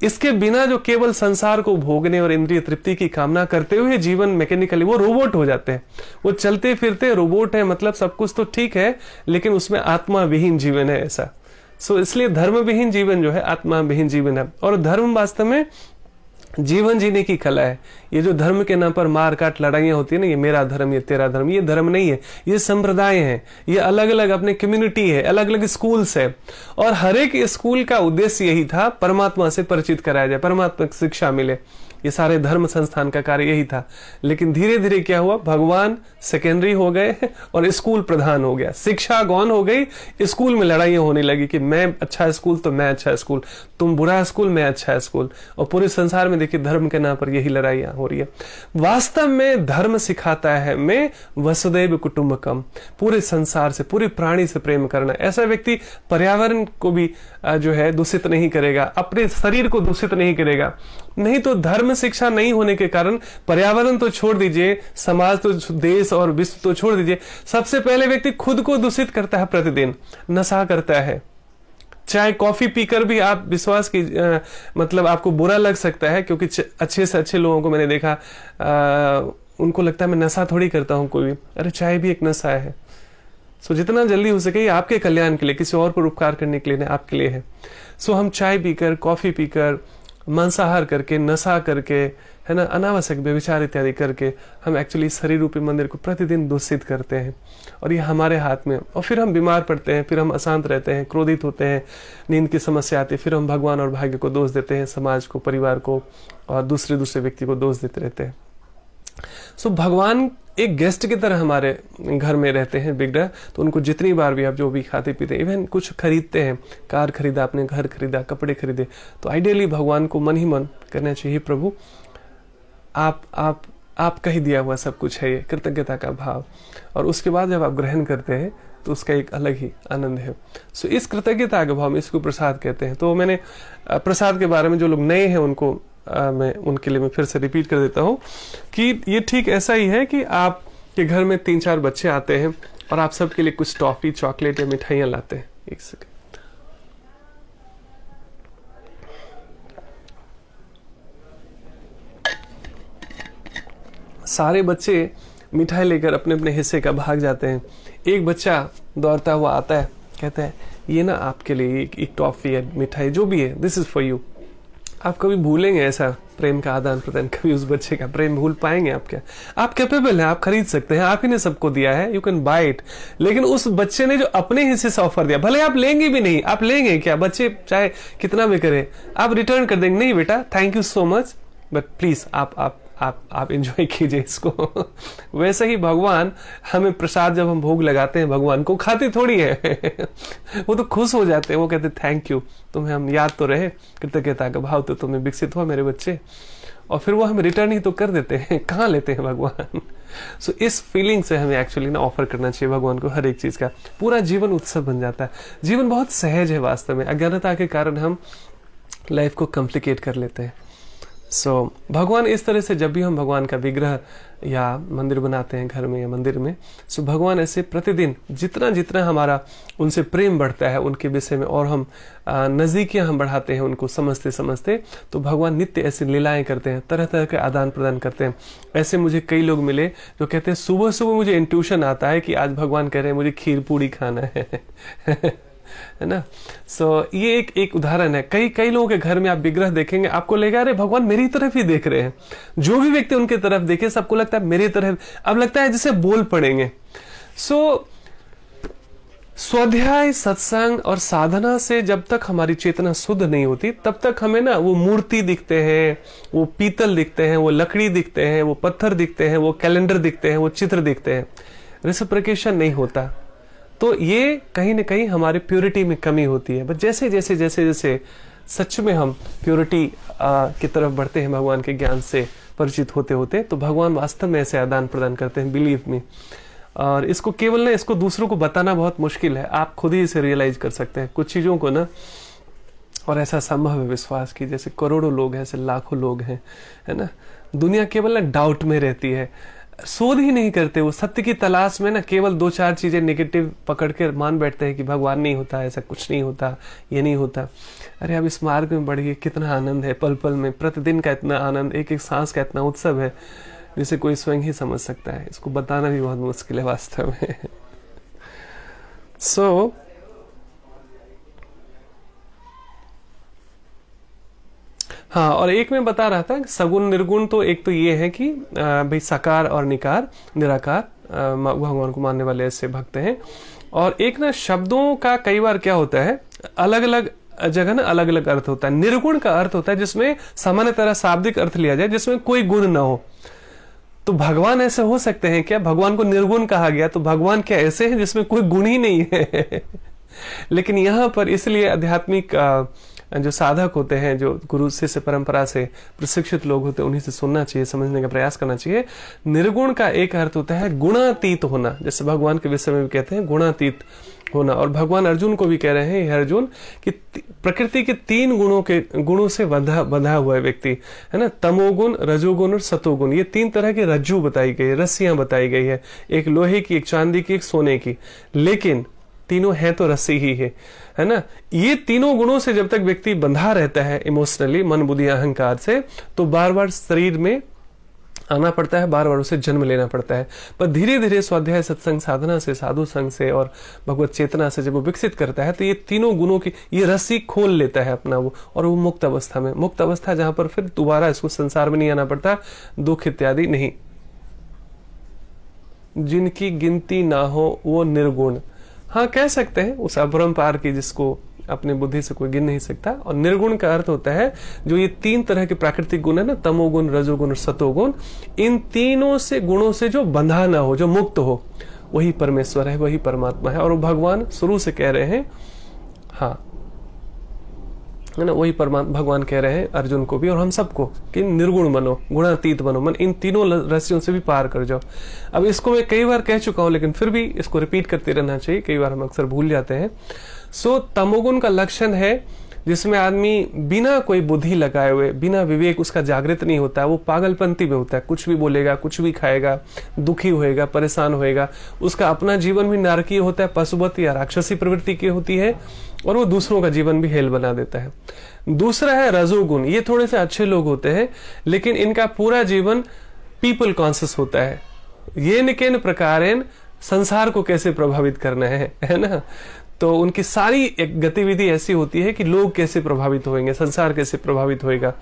इसके बिना जो केवल संसार को भोगने और इंद्रिय तृप्ति की कामना करते हुए जीवन मैकेनिकली, वो रोबोट हो जाते हैं। वो चलते फिरते रोबोट है, मतलब सब कुछ तो ठीक है, लेकिन उसमें आत्मा विहीन जीवन है ऐसा। सो इसलिए धर्म विहीन जीवन जो है आत्मा विहीन जीवन है। और धर्म वास्तव में जीवन जीने की कला है। ये जो धर्म के नाम पर मार काट लड़ाइयां होती है ना, ये मेरा धर्म, ये तेरा धर्म, ये धर्म नहीं है, ये संप्रदाय है, ये अलग अलग अपने कम्युनिटी है, अलग अलग स्कूल्स है। और हर एक स्कूल का उद्देश्य यही था, परमात्मा से परिचित कराया जाए, परमात्मा की शिक्षा मिले। ये सारे धर्म संस्थान का कार्य यही था। लेकिन धीरे धीरे क्या हुआ, भगवान सेकेंडरी हो गए और स्कूल प्रधान हो गया, शिक्षा गौन हो गई, स्कूल में लड़ाइयां होने लगी कि मैं अच्छा स्कूल तो मैं अच्छा स्कूल, तुम बुरा स्कूल मैं अच्छा स्कूल। और पूरे संसार में देखिए धर्म के नाम पर यही लड़ाइयां हो रही है। वास्तव में धर्म सिखाता है मैं वसुदैव कुटुंबकम, पूरे संसार से, पूरे प्राणी से प्रेम करना। ऐसा व्यक्ति पर्यावरण को भी जो है दूषित नहीं करेगा, अपने शरीर को दूषित नहीं करेगा। नहीं तो धर्म शिक्षा नहीं होने के कारण पर्यावरण तो छोड़ दीजिए, समाज तो, देश और विश्व तो छोड़ दीजिए, सबसे पहले व्यक्ति खुद को दूषित करता है, प्रतिदिन नशा करता है। चाय कॉफी पीकर भी आप विश्वास की मतलब आपको बुरा लग सकता है, क्योंकि अच्छे से अच्छे लोगों को मैंने देखा, उनको लगता है मैं नशा थोड़ी करता हूं कोई भी। अरे चाय भी एक नशा है। सो जितना जल्दी हो सके ये आपके कल्याण के लिए, किसी और पर उपकार करने के लिए नहीं, आपके लिए है। सो हम चाय पीकर, कॉफी पीकर, मांसाहार करके, नशा करके, है ना, अनावश्यक व्यभिचार इत्यादि करके हम एक्चुअली शरीर रूपी मंदिर को प्रतिदिन दूषित करते हैं, और ये हमारे हाथ में। और फिर हम बीमार पड़ते हैं, फिर हम अशांत रहते हैं, क्रोधित होते हैं, नींद की समस्या आती है, फिर हम भगवान और भाग्य को दोष देते हैं, समाज को, परिवार को और दूसरे व्यक्ति को दोष देते रहते हैं। सो भगवान एक गेस्ट की तरह हमारे घर में रहते हैं विग्रह। तो उनको जितनी बार भी आप जो भी खाते पीते, इवन कुछ खरीदते हैं, कार खरीदा, आपने घर खरीदा, कपड़े खरीदे, तो आइडियली भगवान को मन ही मन करना चाहिए, प्रभु आपका ही दिया हुआ सब कुछ है, ये कृतज्ञता का भाव। और उसके बाद जब आप ग्रहण करते हैं तो उसका एक अलग ही आनंद है। सो इस कृतज्ञता के भाव में इसको प्रसाद कहते हैं। तो मैंने प्रसाद के बारे में जो लोग नए हैं उनको मैं उनके लिए मैं फिर से रिपीट कर देता हूँ कि ये ठीक ऐसा ही है कि आपके घर में 3-4 बच्चे आते हैं और आप सबके लिए कुछ टॉफी, चॉकलेट या मिठाइयाँ लाते हैं। एक सेकंड, सारे बच्चे मिठाई लेकर अपने अपने हिस्से का भाग जाते हैं। एक बच्चा दौड़ता हुआ आता है, कहता है ये ना आपके लिए एक टॉफी है, मिठाई जो भी है, दिस इज फॉर यू। आप कभी भूलेंगे ऐसा प्रेम का आदान प्रदान? कभी उस बच्चे का प्रेम भूल पाएंगे? आप क्या, आप कैपेबल हैं, आप खरीद सकते हैं, आप ही ने सबको दिया है, यू कैन बाय इट। लेकिन उस बच्चे ने जो अपने हिस्से से ऑफर दिया, भले आप लेंगे भी नहीं, आप लेंगे क्या? बच्चे चाहे कितना भी करे, आप रिटर्न कर देंगे, नहीं बेटा thank you so much, but please आप एंजॉय कीजिए इसको। वैसे ही भगवान हमें प्रसाद जब हम भोग लगाते हैं, भगवान को खाते थोड़ी है वो तो खुश हो जाते हैं, वो कहते थैंक यू, तुम्हें हम याद तो रहे, कृतज्ञता का भाव तो तुम्हें विकसित हुआ मेरे बच्चे, और फिर वो हम रिटर्न ही तो कर देते हैं, कहाँ लेते हैं भगवान। सो इस फीलिंग से हमें एक्चुअली ना ऑफर करना चाहिए भगवान को हर एक चीज का। पूरा जीवन उत्सव बन जाता है। जीवन बहुत सहज है वास्तव में, अज्ञानता के कारण हम लाइफ को कॉम्प्लिकेट कर लेते हैं। भगवान इस तरह से, जब भी हम भगवान का विग्रह या मंदिर बनाते हैं घर में या मंदिर में, भगवान ऐसे प्रतिदिन जितना जितना हमारा उनसे प्रेम बढ़ता है उनके विषय में, और हम नजदीकियां हम बढ़ाते हैं उनको समझते समझते, तो भगवान नित्य ऐसी लीलाएं करते हैं, तरह तरह के आदान प्रदान करते हैं। ऐसे मुझे कई लोग मिले जो कहते हैं सुबह सुबह मुझे इंट्यूशन आता है कि आज भगवान कह रहे हैं मुझे खीर पूड़ी खाना है ना। ये एक उदाहरण है। कई लोगों के घर में आप विग्रह देखेंगे, आपको लगेगा अरे भगवान मेरी तरफ ही देख रहे हैं। जो भी व्यक्ति उनके तरफ देखे सबको लगता है मेरी तरफ, अब लगता है जैसे बोल पड़ेंगे। स्वाध्याय, सत्संग और साधना से जब तक हमारी चेतना शुद्ध नहीं होती तब तक हमें ना वो मूर्ति दिखते हैं, वो पीतल दिखते हैं, वो लकड़ी दिखते हैं, वो पत्थर दिखते हैं, वो कैलेंडर दिखते हैं, वो चित्र दिखते हैं, रेसिप्रोकेशन नहीं होता। तो ये कहीं ना कहीं हमारी प्योरिटी में कमी होती है। बट जैसे जैसे जैसे जैसे सच में हम प्योरिटी की तरफ बढ़ते हैं, भगवान के ज्ञान से परिचित होते होते, तो भगवान वास्तव में ऐसे आदान प्रदान करते हैं, बिलीव मी। और इसको केवल ना, इसको दूसरों को बताना बहुत मुश्किल है, आप खुद ही इसे रियलाइज कर सकते हैं कुछ चीजों को ना। और ऐसा संभव है, विश्वास की, जैसे करोड़ों लोग हैं, ऐसे लाखों लोग हैं, है ना। दुनिया केवल ना डाउट में रहती है, शोध ही नहीं करते, वो सत्य की तलाश में ना केवल 2-4 चीजें नेगेटिव पकड़ के मान बैठते हैं कि भगवान नहीं होता, ऐसा कुछ नहीं होता, ये नहीं होता। अरे अब इस मार्ग में बढ़िए, कितना आनंद है पल पल में, प्रतिदिन का इतना आनंद, एक एक सांस का इतना उत्सव है जिसे कोई स्वयं ही समझ सकता है। इसको बताना भी बहुत मुश्किल है वास्तव में। हाँ, और एक मैं बता रहा था सगुण निर्गुण, तो एक तो ये है कि भाई साकार और निराकार भगवान को मानने वाले ऐसे भक्त हैं। और एक ना शब्दों का कई बार क्या होता है, अलग अलग जगह ना अलग अलग अर्थ होता है। निर्गुण का अर्थ होता है जिसमें सामान्य तरह शाब्दिक अर्थ लिया जाए, जिसमें कोई गुण ना हो। तो भगवान ऐसे हो सकते हैं क्या? भगवान को निर्गुण कहा गया, तो भगवान क्या ऐसे हैं जिसमें कोई गुण ही नहीं है? लेकिन यहां पर इसलिए आध्यात्मिक जो साधक होते हैं, जो गुरु शिष्य परंपरा से प्रशिक्षित लोग होते हैं, उन्हीं से सुनना चाहिए, समझने का प्रयास करना चाहिए। निर्गुण का एक अर्थ होता है गुणातीत होना, जैसे भगवान के विषय में भी कहते हैं गुणातीत होना। और भगवान अर्जुन को भी कह रहे हैं, हे अर्जुन, कि प्रकृति के 3 गुणों से बंधा हुआ है व्यक्ति, है ना, तमोगुण, रजोगुण और सतोगुण। ये 3 तरह की रज्जू बताई गई है, रस्सियां बताई गई है, एक लोहे की, एक चांदी की, एक सोने की, लेकिन तीनों है तो रस्सी ही है ना। ये तीनों गुणों से जब तक व्यक्ति बंधा रहता है इमोशनली, मन बुद्धि अहंकार से, तो बार बार शरीर में आना पड़ता है, बार बार उसे जन्म लेना पड़ता है। पर धीरे धीरे स्वाध्याय, सत्संग, साधना से, साधु संग से और भगवत चेतना से जब वो विकसित करता है, तो ये तीनों गुणों की ये रस्सी खोल लेता है अपना वो, और वो मुक्त अवस्था में, मुक्त अवस्था जहां पर फिर दोबारा इसको संसार में नहीं आना पड़ता, दुख इत्यादि नहीं। जिनकी गिनती ना हो वो निर्गुण, हाँ कह सकते हैं, उस अपरंपार की जिसको अपनी बुद्धि से कोई गिन नहीं सकता। और निर्गुण का अर्थ होता है जो ये 3 तरह के प्राकृतिक गुण है ना, तमोगुण, रजोगुण और सतोगुण, इन तीनों से गुणों से जो बंधा ना हो, जो मुक्त हो, वही परमेश्वर है, वही परमात्मा है। और वो भगवान शुरू से कह रहे हैं, हाँ है ना, वही भगवान कह रहे हैं अर्जुन को भी और हम सबको कि निर्गुण बनो, गुणातीत बनो, मन इन तीनों रस्सियों से भी पार कर जाओ। अब इसको मैं कई बार कह चुका हूं, लेकिन फिर भी इसको रिपीट करते रहना चाहिए, कई बार हम अक्सर भूल जाते हैं। तमोगुण का लक्षण है जिसमें आदमी बिना कोई बुद्धि लगाए हुए, बिना विवेक उसका जागृत नहीं होता है, वो पागलपंती में होता है, कुछ भी बोलेगा, कुछ भी खाएगा, दुखी होएगा, परेशान होएगा, उसका अपना जीवन भी नारकीय होता है, पशुवत या राक्षसी प्रवृत्ति की होती है, और वो दूसरों का जीवन भी हेल बना देता है। दूसरा है रजोगुण, ये थोड़े से अच्छे लोग होते हैं, लेकिन इनका पूरा जीवन पीपल कॉन्शियस होता है, ये निकेन प्रकारेण संसार को कैसे प्रभावित करना है ना। तो उनकी सारी एक गतिविधि ऐसी होती है कि लोग कैसे प्रभावित होंगे, संसार कैसे प्रभावित होएगा।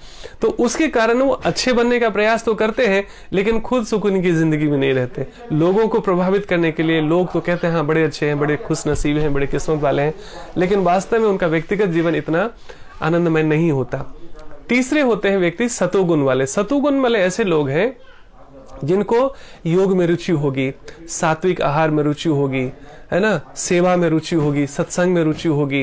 तो उसके कारण वो अच्छे बनने का प्रयास तो करते हैं, लेकिन खुद सुकून की जिंदगी में नहीं रहते। लोगों को प्रभावित करने के लिए लोग तो कहते हैं हाँ बड़े अच्छे हैं, बड़े खुश नसीब हैं, बड़े किस्मत वाले हैं, लेकिन वास्तव में उनका व्यक्तिगत जीवन इतना आनंदमय नहीं होता। तीसरे होते हैं व्यक्ति सतोगुण वाले। सतोगुण वाले ऐसे लोग हैं जिनको योग में रुचि होगी, सात्विक आहार में रुचि होगी, है ना, सेवा में रुचि होगी, सत्संग में रुचि होगी,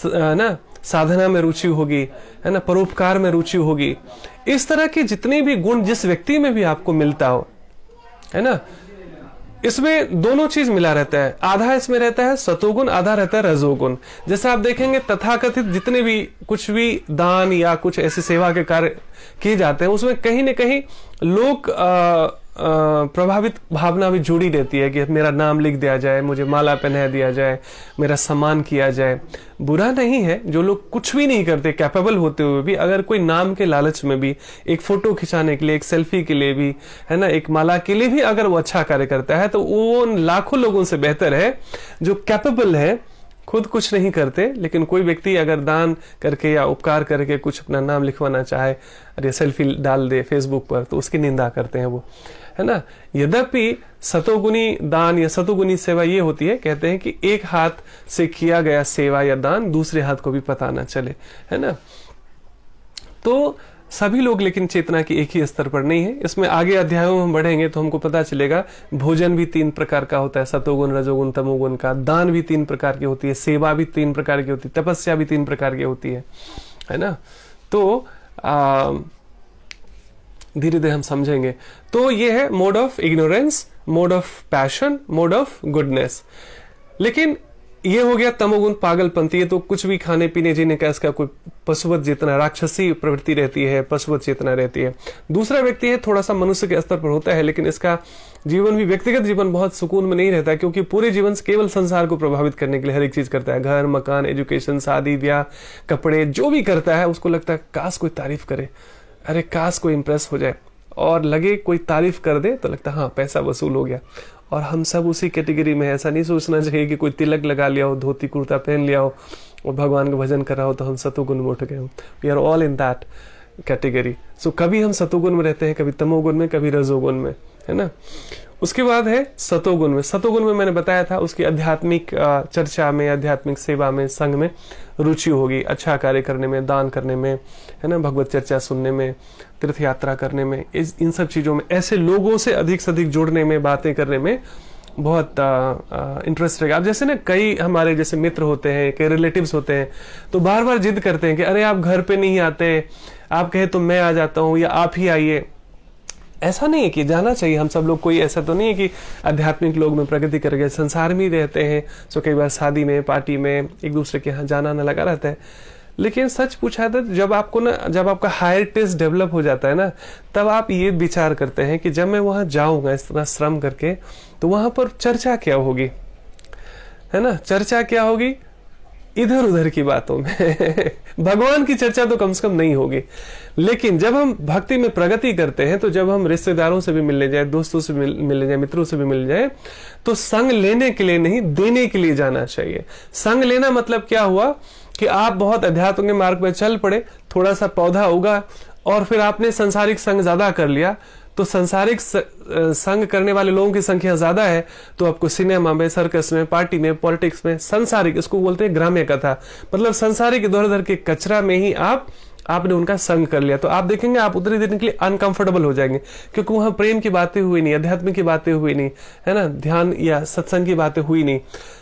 है ना, साधना में रुचि होगी, है ना, परोपकार में रुचि होगी। इस तरह के जितने भी गुण जिस व्यक्ति में भी आपको मिलता हो, है ना, इसमें दोनों चीज मिला रहता है। आधा इसमें रहता है सतोगुण, आधा रहता है रजोगुण। जैसे आप देखेंगे तथाकथित जितने भी कुछ भी दान या कुछ ऐसे सेवा के कार्य किए जाते हैं, उसमें कहीं न कहीं लोग प्रभावित भावना भी जुड़ी रहती है कि मेरा नाम लिख दिया जाए, मुझे माला पहना दिया जाए, मेरा सम्मान किया जाए। बुरा नहीं है, जो लोग कुछ भी नहीं करते कैपेबल होते हुए भी, अगर कोई नाम के लालच में भी, एक फोटो खिंचाने के लिए, एक सेल्फी के लिए भी, है ना, एक माला के लिए भी अगर वो अच्छा कार्य करता है, तो वो लाखों लोगों से बेहतर है जो कैपेबल है, खुद कुछ नहीं करते, लेकिन कोई व्यक्ति अगर दान करके या उपकार करके कुछ अपना नाम लिखवाना चाहे, अरे सेल्फी डाल दे फेसबुक पर, तो उसकी निंदा करते हैं वो, है ना। यद्यपि सतोगुणी दान या सतोगुणी सेवा ये होती है, कहते हैं कि एक हाथ से किया गया सेवा या दान दूसरे हाथ को भी पता ना चले, है ना। तो सभी लोग लेकिन चेतना की एक ही स्तर पर नहीं है। इसमें आगे अध्यायों में हम बढ़ेंगे तो हमको पता चलेगा भोजन भी 3 प्रकार का होता है, सतोगुण, रजोगुण, तमोगुण का। दान भी 3 प्रकार की होती है, सेवा भी 3 प्रकार की होती है, तपस्या भी 3 प्रकार की होती है ना। तो धीरे धीरे हम समझेंगे। तो ये है mode of ignorance, mode of passion, mode of goodness. लेकिन ये हो गया तमोगुण, पागलपंती, ये तो कुछ भी खाने पीने जीने का इसका कोई पशुवत चेतना, राक्षसी प्रवृत्ति रहती है, पशुवत चेतना रहती है। दूसरा व्यक्ति है थोड़ा सा मनुष्य के स्तर पर होता है, लेकिन इसका जीवन भी, व्यक्तिगत जीवन बहुत सुकून में नहीं रहता है, क्योंकि पूरे जीवन से केवल संसार को प्रभावित करने के लिए हर एक चीज करता है। घर, मकान, एजुकेशन, शादी ब्याह, कपड़े, जो भी करता है उसको लगता है काश कोई तारीफ करे, अरे काश कोई इंप्रेस हो जाए, और लगे कोई तारीफ कर दे तो लगता है हाँ पैसा वसूल हो गया। और हम सब उसी कैटेगरी में है। ऐसा नहीं सोचना चाहिए कि कोई तिलक लगा लिया हो, धोती कुर्ता पहन लिया हो और भगवान का भजन कर रहा हो तो हम सतोगुण में उठ गए हो। We are all in that category. So कभी हम सतोगुण में रहते हैं, कभी तमोगुण में, कभी रजोगुण में, है ना। उसके बाद है सतोगुण में। सतोगुण में मैंने बताया था उसकी आध्यात्मिक चर्चा में, आध्यात्मिक सेवा में, संघ में रुचि होगी, अच्छा कार्य करने में, दान करने में, है ना, भगवत चर्चा सुनने में, तीर्थ यात्रा करने में, इन सब चीजों में, ऐसे लोगों से अधिक जुड़ने में, बातें करने में बहुत इंटरेस्ट रहेगा। अब जैसे ना कई हमारे जैसे मित्र होते हैं, कई रिलेटिव्स होते हैं, तो बार बार जिद करते हैं कि अरे आप घर पे नहीं आते, आप कहे तो मैं आ जाता हूँ या आप ही आइए। ऐसा नहीं है कि जाना चाहिए, हम सब लोग, कोई ऐसा तो नहीं है कि आध्यात्मिक लोग में प्रगति कर गए, संसार में ही रहते हैं, तो कई बार शादी में, पार्टी में एक दूसरे के यहाँ जाना आना लगा रहता है। लेकिन सच पूछा था, जब आपका हायर टेस्ट डेवलप हो जाता है ना, तब आप ये विचार करते हैं कि जब मैं वहां जाऊंगा इस तरह श्रम करके, तो वहां पर चर्चा क्या होगी, है ना, चर्चा क्या होगी इधर उधर की बातों में भगवान की चर्चा तो कम से कम नहीं होगी। लेकिन जब हम भक्ति में प्रगति करते हैं, तो जब हम रिश्तेदारों से भी मिलने जाए, दोस्तों से मिलने जाए, मित्रों से भी मिल जाए, तो संग लेने के लिए नहीं, देने के लिए जाना चाहिए। संग लेना मतलब क्या हुआ कि आप बहुत अध्यात्म के मार्ग में चल पड़े, थोड़ा सा पौधा उगा और फिर आपने संसारिक संग ज्यादा कर लिया, तो संसारिक संग करने वाले लोगों की संख्या ज्यादा है, तो आपको सिनेमा में, सर्कस में, पार्टी में, पॉलिटिक्स में, संसारिक, इसको बोलते हैं ग्राम्य कथा, मतलब संसारिक इधर उधर के कचरा में ही आपने उनका संग कर लिया, तो आप देखेंगे आप उतनी देर के लिए अनकंफर्टेबल हो जाएंगे, क्योंकि वहां प्रेम की बातें हुई नहीं, अध्यात्म की बातें हुई नहीं, है ना, ध्यान या सत्संग की बातें हुई नहीं।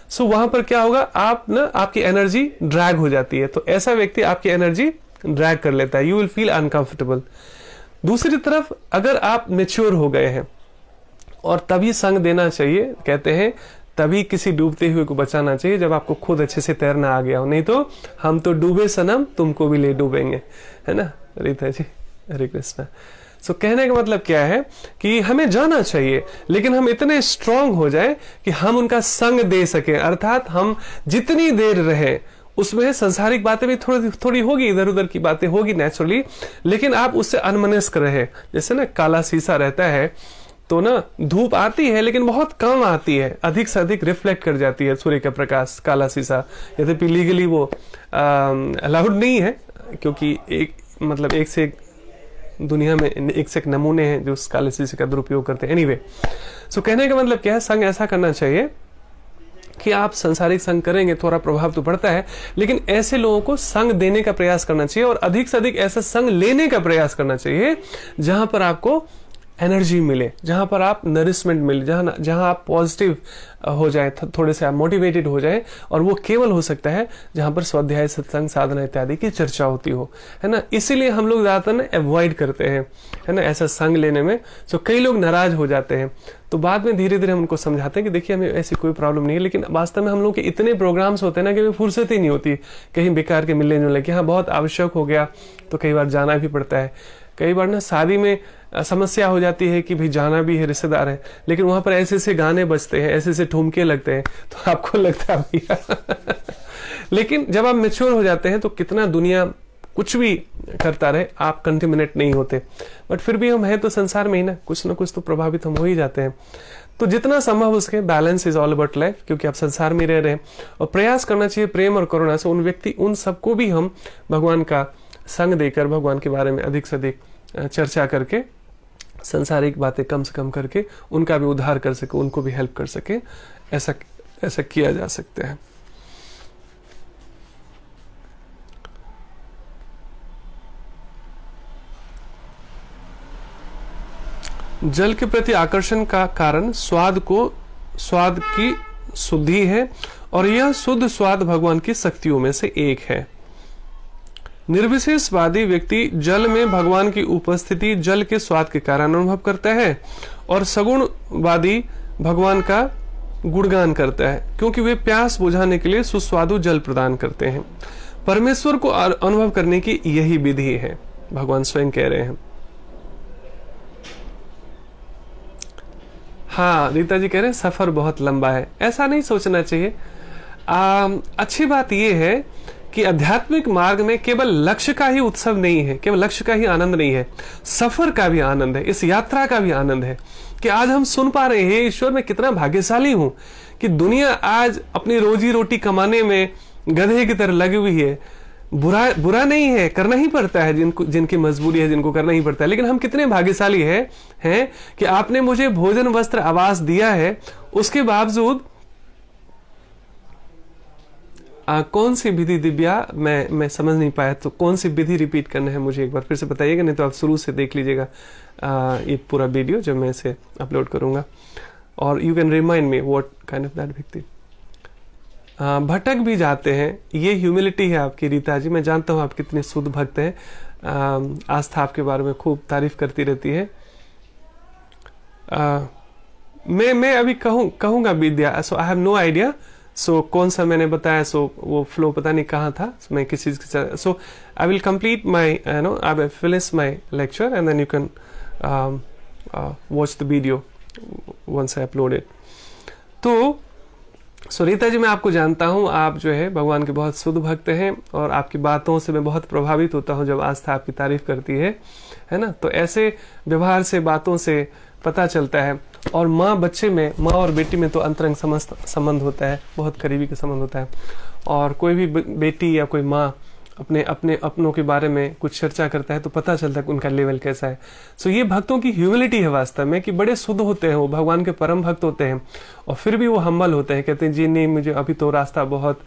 सो वहां पर क्या होगा, आपकी एनर्जी ड्रैग हो जाती है, तो ऐसा व्यक्ति आपकी एनर्जी ड्रैग कर लेता है, यू विल फील अनकंफर्टेबल। दूसरी तरफ अगर आप मैच्योर हो गए हैं, और तभी संग देना चाहिए, कहते हैं तभी किसी डूबते हुए को बचाना चाहिए जब आपको खुद अच्छे से तैरना आ गया हो, नहीं तो हम तो डूबे सनम तुमको भी ले डूबेंगे, है ना। रीता जी, हरे कृष्णा। सो कहने का मतलब क्या है कि हमें जाना चाहिए, लेकिन हम इतने स्ट्रांग हो जाए कि हम उनका संग दे सके, अर्थात हम जितनी देर रहे उसमें संसारिक बातें भी थोड़ी होगी, इधर उधर की बातें होगी नेचुरली, लेकिन आप उससे अनमनस्क रहे। जैसे ना काला शीशा रहता है, तो ना धूप आती है लेकिन बहुत कम आती है, अधिक से अधिक रिफ्लेक्ट कर जाती है सूर्य का प्रकाश काला शीशा। यद्यपि लीगली वो अलाउड नहीं है, क्योंकि एक से एक दुनिया में एक से एक नमूने हैं जो उस काले शीशे का दुरुपयोग करते हैं। एनीवे, सो कहने का मतलब क्या है, संग ऐसा करना चाहिए कि आप संसारिक संग करेंगे, थोड़ा प्रभाव तो पड़ता है, लेकिन ऐसे लोगों को संग देने का प्रयास करना चाहिए, और अधिक से अधिक ऐसा संग लेने का प्रयास करना चाहिए जहां पर आपको एनर्जी मिले, जहां पर आप नरिशमेंट मिले, जहां आप पॉजिटिव हो जाए, थोड़े से आप मोटिवेटेड हो जाए, और वो केवल हो सकता है जहां पर स्वाध्याय, सत्संग, साधना इत्यादि की चर्चा होती हो, है ना। इसीलिए हम लोग ज्यादातर ना अवॉइड करते हैं, है ना, ऐसा संग लेने में। सो कई लोग नाराज हो जाते हैं, तो बाद में धीरे धीरे हम उनको समझाते हैं कि देखिए हमें ऐसी कोई प्रॉब्लम नहीं है, लेकिन वास्तव में हम लोग के इतने प्रोग्राम्स होते हैं ना कि हमें फुर्सत ही नहीं होती कहीं बेकार के मिलने जुलने की। हाँ, बहुत आवश्यक हो गया तो कई बार जाना भी पड़ता है। कई बार ना शादी में समस्या हो जाती है कि भाई जाना भी है, रिश्तेदार है, लेकिन वहां पर ऐसे ऐसे गाने बजते हैं, ऐसे ऐसे ठुमके लगते हैं, तो आपको लगता है भैया लेकिन जब आप मैच्योर हो जाते हैं तो कितना दुनिया कुछ भी करता रहे, आप कंटेमिनेट नहीं होते। बट फिर भी हम हैं तो संसार में ही ना कुछ तो प्रभावित हम हो ही जाते हैं। तो जितना संभव उसके balance is all about life, क्योंकि आप संसार में रह रहे हैं, और प्रयास करना चाहिए प्रेम और करुणा से उन सबको भी हम भगवान का संग देकर, भगवान के बारे में अधिक से अधिक चर्चा करके, संसारिक बातें कम से कम करके उनका भी उद्धार कर सके, उनको भी हेल्प कर सके, ऐसा किया जा सकता है। जल के प्रति आकर्षण का कारण स्वाद की शुद्धि है, और यह शुद्ध स्वाद भगवान की शक्तियों में से एक है। निर्विशेषवादी व्यक्ति जल में भगवान की उपस्थिति जल के स्वाद के कारण अनुभव करता है, और सगुणवादी भगवान का गुणगान करता है, क्योंकि वे प्यास बुझाने के लिए सुस्वादु जल प्रदान करते हैं। परमेश्वर को अनुभव करने की यही विधि है, भगवान स्वयं कह रहे हैं। हाँ, रीता जी कह रहे हैं सफर बहुत लंबा है, ऐसा नहीं सोचना चाहिए। अच्छी बात यह है कि आध्यात्मिक मार्ग में केवल लक्ष्य का ही उत्सव नहीं है, केवल लक्ष्य का ही आनंद नहीं है, सफर का भी आनंद है, इस यात्रा का भी आनंद है कि आज हम सुन पा रहे हैं, ईश्वर मैं कितना भाग्यशाली हूं कि दुनिया आज अपनी रोजी रोटी कमाने में गधे की तरह लगी हुई है। बुरा नहीं है, करना ही पड़ता है, जिनकी मजबूरी है, जिनको करना ही पड़ता है, लेकिन हम कितने भाग्यशाली हैं कि आपने मुझे भोजन, वस्त्र, आवास दिया है, उसके बावजूद कौन सी विधि दिव्या मैं समझ नहीं पाया, तो कौन सी विधि रिपीट करना है मुझे एक बार फिर से बताइएगा, नहीं तो आप शुरू से देख लीजिएगा ये पूरा वीडियो जब मैं इसे अपलोड करूंगा। और you can remind me what kind of that भक्ति। भटक भी जाते हैं, ये ह्यूमिलिटी है आपकी रीता जी। मैं जानता हूँ आप कितने शुद्ध भक्त हैं, आस्था आपके बारे में खूब तारीफ करती रहती है। मैं अभी कहूँगा विद्या, सो आई हैव नो आइडिया, सो कौन सा मैंने बताया, सो वो फ्लो पता नहीं कहाँ था, मैं किसी चीज के, so I will complete my I will finish my lecture and then you can watch the video once I upload it. तो सो रीता जी, मैं आपको जानता हूँ, आप जो है भगवान के बहुत शुद्ध भक्त हैं और आपकी बातों से मैं बहुत प्रभावित होता हूँ जब आस्था आपकी तारीफ करती है ना। तो ऐसे व्यवहार से, बातों से पता चलता है। और माँ बच्चे में, माँ और बेटी में तो अंतरंग संबंध होता है, बहुत करीबी का संबंध होता है। और कोई भी बेटी या कोई माँ अपनों के बारे में कुछ चर्चा करता है तो पता चलता है कि उनका लेवल कैसा है। सो ये भक्तों की ह्यूमिलिटी है वास्तव में, कि बड़े शुद्ध होते हैं, वो भगवान के परम भक्त होते हैं और फिर भी वो हम्बल होते हैं, कहते हैं जी नहीं, मुझे अभी तो रास्ता बहुत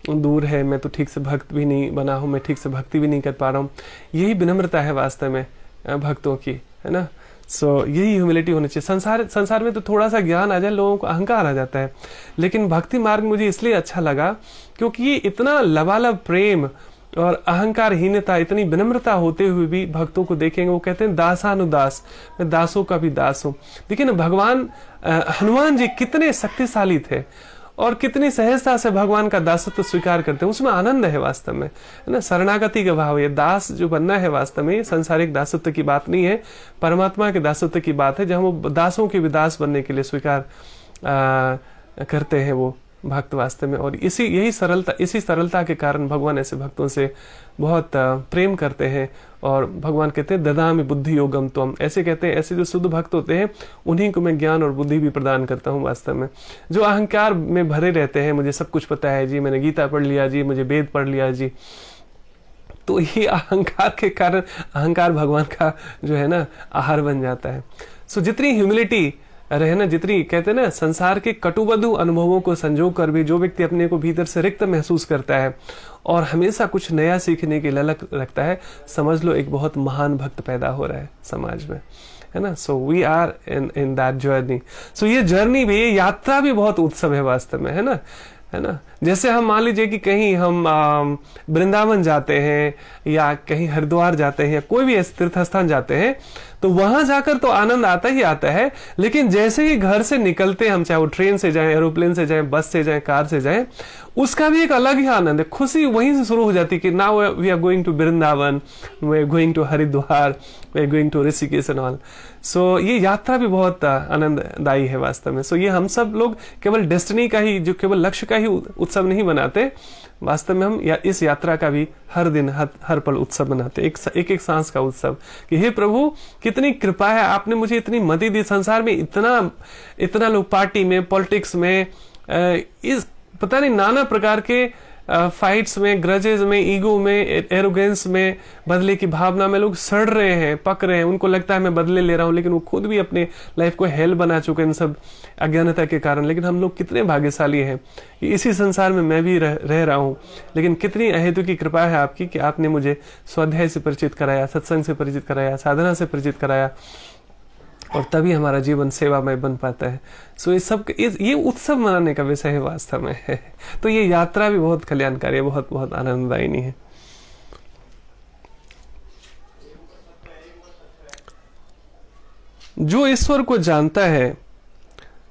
दूर है, मैं तो ठीक से भक्त भी नहीं बना हूँ, मैं ठीक से भक्ति भी नहीं कर पा रहा हूँ। यही विनम्रता है वास्तव में भक्तों की, है ना। सो यही ह्यूमिलिटी होनी चाहिए। संसार में तो थोड़ा सा ज्ञान आ जाए, लोगों को अहंकार आ जाता है, लेकिन भक्ति मार्ग मुझे इसलिए अच्छा लगा क्योंकि ये इतना लबालब प्रेम और अहंकारहीनता, इतनी विनम्रता होते हुए भी भक्तों को देखेंगे, वो कहते हैं दासानुदास, मैं दासों का भी दास हूँ। देखिए ना, भगवान हनुमान जी कितने शक्तिशाली थे और कितनी सहजता से भगवान का दासत्व स्वीकार करते हैं, उसमें आनंद है वास्तव में, है ना। शरणागति का भाव, ये दास जो बनना है वास्तव में संसारिक दासत्व की बात नहीं है, परमात्मा के दासत्व की बात है, जहां वो दासों के भी दास बनने के लिए स्वीकार करते हैं वो भक्त वास्तव में। और इसी सरलता के कारण भगवान ऐसे भक्तों से बहुत प्रेम करते हैं। और भगवान कहते हैं ददामि बुद्धि योगम त्वम, ऐसे कहते हैं, ऐसे जो शुद्ध भक्त होते हैं उन्हीं को मैं ज्ञान और बुद्धि भी प्रदान करता हूँ वास्तव में। जो अहंकार में भरे रहते हैं, मुझे सब कुछ पता है जी, मैंने गीता पढ़ लिया जी, मुझे वेद पढ़ लिया जी, तो ये अहंकार के कारण, अहंकार भगवान का जो है ना आहार बन जाता है। सो जितनी ह्यूमिलिटी रहना, जितनी कहते हैं ना, संसार के कटुबधु अनुभवों को संजो कर भी जो व्यक्ति अपने को भीतर से रिक्त महसूस करता है और हमेशा कुछ नया सीखने की ललक रखता है, समझ लो एक बहुत महान भक्त पैदा हो रहा है समाज में, है ना। So we are in that journey. So ये जर्नी भी, ये यात्रा भी बहुत उत्सव है वास्तव में, है ना। जैसे हम मान लीजिए कि कहीं हम वृंदावन जाते हैं या कहीं हरिद्वार जाते हैं या कोई भी तीर्थ स्थान जाते हैं, तो वहां जाकर तो आनंद आता ही आता है, लेकिन जैसे ही घर से निकलते हैं हम, चाहे वो ट्रेन से जाएं, एरोप्लेन से जाएं, बस से जाएं, कार से जाएं, उसका भी एक अलग ही आनंद है, खुशी वहीं से शुरू हो जाती है कि now we are going to Vrindavan, we are going to Haridwar, we are going to Rishikesh and all. So ये यात्रा भी बहुत आनंददायी है वास्तव में। सो ये हम सब लोग केवल डेस्टिनी का ही, जो केवल लक्ष्य का ही उत्सव नहीं बनाते, वास्तव में हम इस यात्रा का भी हर दिन हर पल उत्सव बनाते, एक सांस का उत्सव, कि हे प्रभु कितनी कृपा है, आपने मुझे इतनी मदद दी। संसार में इतना लोग पार्टी में, पॉलिटिक्स में, इस पता नहीं नाना प्रकार के फाइट्स में, ग्रजेस में, ईगो में, एरोगेंस में, बदले की भावना में लोग सड़ रहे हैं, पक रहे हैं। उनको लगता है मैं बदले ले रहा हूं, लेकिन वो खुद भी अपने लाइफ को हेल बना चुके हैं इन सब अज्ञानता के कारण। लेकिन हम लोग कितने भाग्यशाली हैं, इसी संसार में मैं भी रह रहा हूं, लेकिन कितनी अहेतु की कृपा है आपकी कि आपने मुझे स्वाध्याय से परिचित कराया, सत्संग से परिचित कराया, साधना से परिचित कराया, और तभी हमारा जीवन सेवामय बन पाता है। सो ये उत्सव मनाने का विषय है वास्तव में है। तो ये यात्रा भी बहुत कल्याणकारी है, बहुत बहुत आनंददायी है। जो ईश्वर को जानता है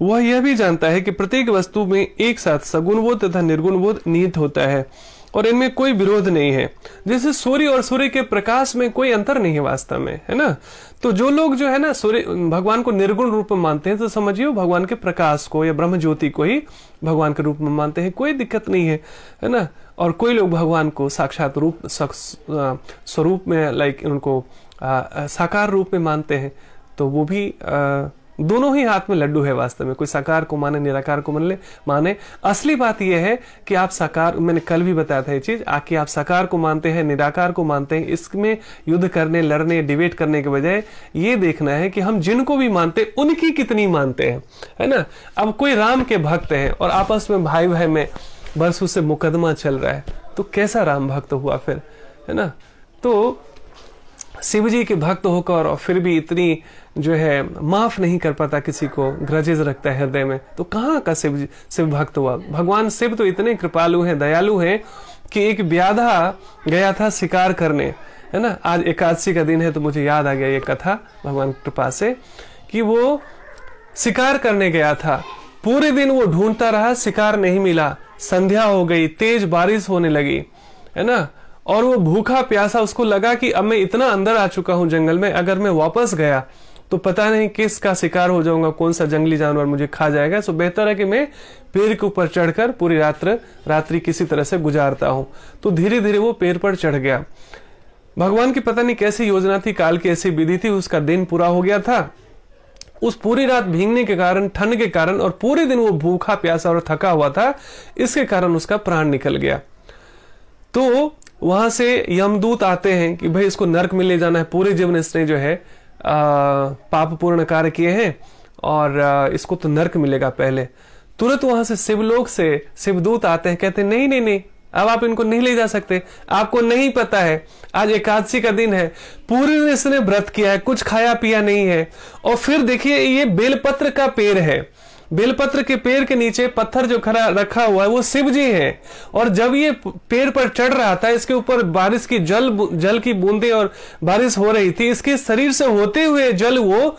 वह यह भी जानता है कि प्रत्येक वस्तु में एक साथ सगुण बोध तथा निर्गुण बोध निहित होता है और इनमें कोई विरोध नहीं है। जैसे सूर्य और सूर्य के प्रकाश में कोई अंतर नहीं है वास्तव में, है ना। तो जो लोग जो है ना सूर्य भगवान को निर्गुण रूप में मानते हैं, तो समझिए भगवान के प्रकाश को या ब्रह्म ज्योति को ही भगवान के रूप में मानते हैं, कोई दिक्कत नहीं है ना। और कोई लोग भगवान को साक्षात रूप स्वरूप में, लाइक उनको साकार रूप में मानते हैं, तो वो भी दोनों ही हाथ में लड्डू है वास्तव में। कोई साकार को माने, निराकार को माने। असली बात यह है कि आप साकार, मैंने कल भी बताया था ये चीज, कि आप साकार को मानते हैं, निराकार को मानते हैं, इसमें युद्ध करने, लड़ने, डिबेट करने के बजाय ये देखना है कि हम जिनको भी मानते उनकी कितनी मानते हैं, है ना। अब कोई राम के भक्त हैं और आपस में भाई भाई में बरसों से मुकदमा चल रहा है, तो कैसा राम भक्त हुआ फिर, है ना। तो शिव जी के भक्त होकर और फिर भी इतनी जो है माफ नहीं कर पाता किसी को, ग्रजेज रखता है हृदय में, तो कहाँ का शिव भक्त हुआ। भगवान शिव तो इतने कृपालु हैं, दयालु हैं कि एक व्याधा गया था शिकार करने, है ना। आज एकादशी का दिन है तो मुझे याद आ गया ये कथा भगवान की कृपा से, कि वो शिकार करने गया था। पूरे दिन वो ढूंढता रहा, शिकार नहीं मिला। संध्या हो गई, तेज बारिश होने लगी, है ना। और वो भूखा प्यासा, उसको लगा कि अब मैं इतना अंदर आ चुका हूं जंगल में, अगर मैं वापस गया तो पता नहीं किसका शिकार हो जाऊंगा, कौन सा जंगली जानवर मुझे खा जाएगा। सो बेहतर है कि मैं पेड़ के ऊपर चढ़कर पूरी रात्रि किसी तरह से गुजारता हूं। तो धीरे धीरे वो पेड़ पर चढ़ गया। भगवान की पता नहीं कैसी योजना थी, काल की ऐसी विधि थी, उसका दिन पूरा हो गया था। उस पूरी रात भीगने के कारण, ठंड के कारण, और पूरे दिन वो भूखा प्यासा और थका हुआ था, इसके कारण उसका प्राण निकल गया। तो वहां से यमदूत आते हैं कि भाई इसको नरक में ले जाना है, पूरे जीवन इसने जो है पाप पूर्ण कार्य किए हैं और इसको तो नरक मिलेगा पहले। तुरंत वहां से शिवलोक से शिवदूत आते हैं, कहते हैं नहीं नहीं नहीं, अब आप इनको नहीं ले जा सकते, आपको नहीं पता है आज एकादशी का दिन है, पूरे दिन इसने व्रत किया है, कुछ खाया पिया नहीं है। और फिर देखिए ये बेलपत्र का पेड़ है, बेलपत्र के पेड़ के नीचे पत्थर जो खड़ा रखा हुआ है वो शिव जी है। और जब ये पेड़ पर चढ़ रहा था, इसके ऊपर बारिश की जल की बूंदें और बारिश हो रही थी, इसके शरीर से होते हुए जल वो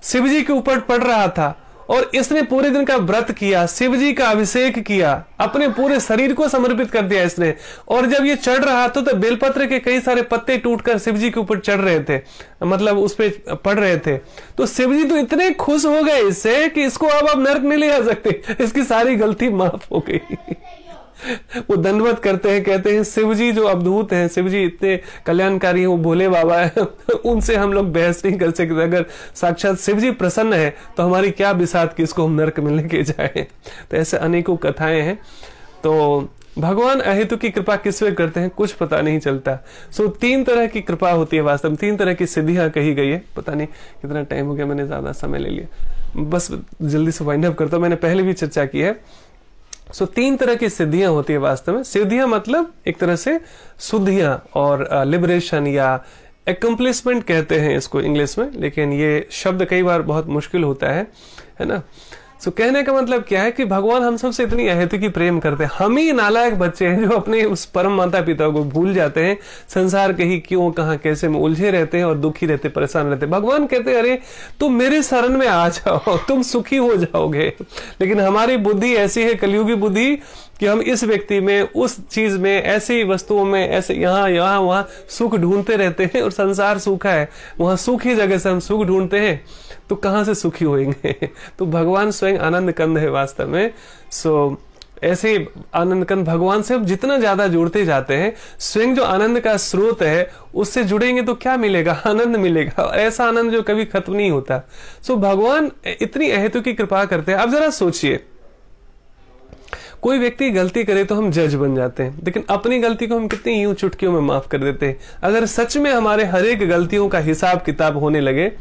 शिव जी के ऊपर पड़ रहा था। और इसने पूरे दिन का व्रत किया, शिव जी का अभिषेक किया, अपने पूरे शरीर को समर्पित कर दिया इसने। और जब ये चढ़ रहा था तो बेलपत्र के कई सारे पत्ते टूटकर शिव जी के ऊपर चढ़ रहे थे, मतलब उस पे पड़ रहे थे। तो शिव जी तो इतने खुश हो गए इससे कि इसको अब आप नरक नहीं ले जा सकते, इसकी सारी गलती माफ हो गई। वो दंडवत करते हैं, कहते हैं शिव जी जो अवधूत हैं, शिव जी इतने कल्याणकारी हैं, वो भोले बाबा है, उनसे हम लोग बहस नहीं कर सकते। अगर साक्षात शिव जी प्रसन्न है तो हमारी क्या बिसात कि इसको हम नरक में लेके जाए। तो ऐसे अनेकों कथाएं हैं। तो भगवान अहेतु की कृपा किस वे करते हैं कुछ पता नहीं चलता। सो 3 तरह की कृपा होती है वास्तव में, 3 तरह की सिद्धियां कही गई है। पता नहीं कितना टाइम हो गया, मैंने ज्यादा समय ले लिया, बस जल्दी से वाइंड अप करता हूं। मैंने पहले भी चर्चा की है। सो 3 तरह की सिद्धियां होती है वास्तव में। सिद्धियां मतलब एक तरह से शुद्धियां और लिबरेशन या एकम्प्लिशमेंट कहते हैं इसको इंग्लिश में, लेकिन ये शब्द कई बार बहुत मुश्किल होता है ना। सो कहने का मतलब क्या है कि भगवान हम सबसे इतनी अहेतु की प्रेम करते हैं। हम ही नालायक बच्चे हैं जो अपने उस परम माता पिता को भूल जाते हैं, संसार के ही क्यों कहां कैसे में उलझे रहते हैं और दुखी रहते, परेशान रहते। भगवान कहते हैं अरे तुम मेरे शरण में आ जाओ, तुम सुखी हो जाओगे। लेकिन हमारी बुद्धि ऐसी है, कलयुगी बुद्धि, कि हम इस व्यक्ति में, उस चीज में, ऐसी वस्तुओं में, ऐसे यहाँ वहां सुख ढूंढते रहते हैं। और संसार सूखा है, वहां सूखी जगह से हम सुख ढूंढते हैं तो कहां से सुखी होंगे। तो भगवान स्वयं आनंद कंद है वास्तव में। सो ऐसे आनंद कंद भगवान से हम जितना ज्यादा जुड़ते जाते हैं, स्वयं जो आनंद का स्रोत है उससे जुड़ेंगे तो क्या मिलेगा, आनंद मिलेगा। ऐसा आनंद जो कभी खत्म नहीं होता। सो भगवान इतनी अहेतु की कृपा करते हैं। अब जरा सोचिए, कोई व्यक्ति गलती करे तो हम जज बन जाते हैं, लेकिन अपनी गलती को हम कितनी यूं चुटकियों में माफ कर देते हैं। अगर सच में हमारे हर एक गलतियों का हिसाब किताब होने लगे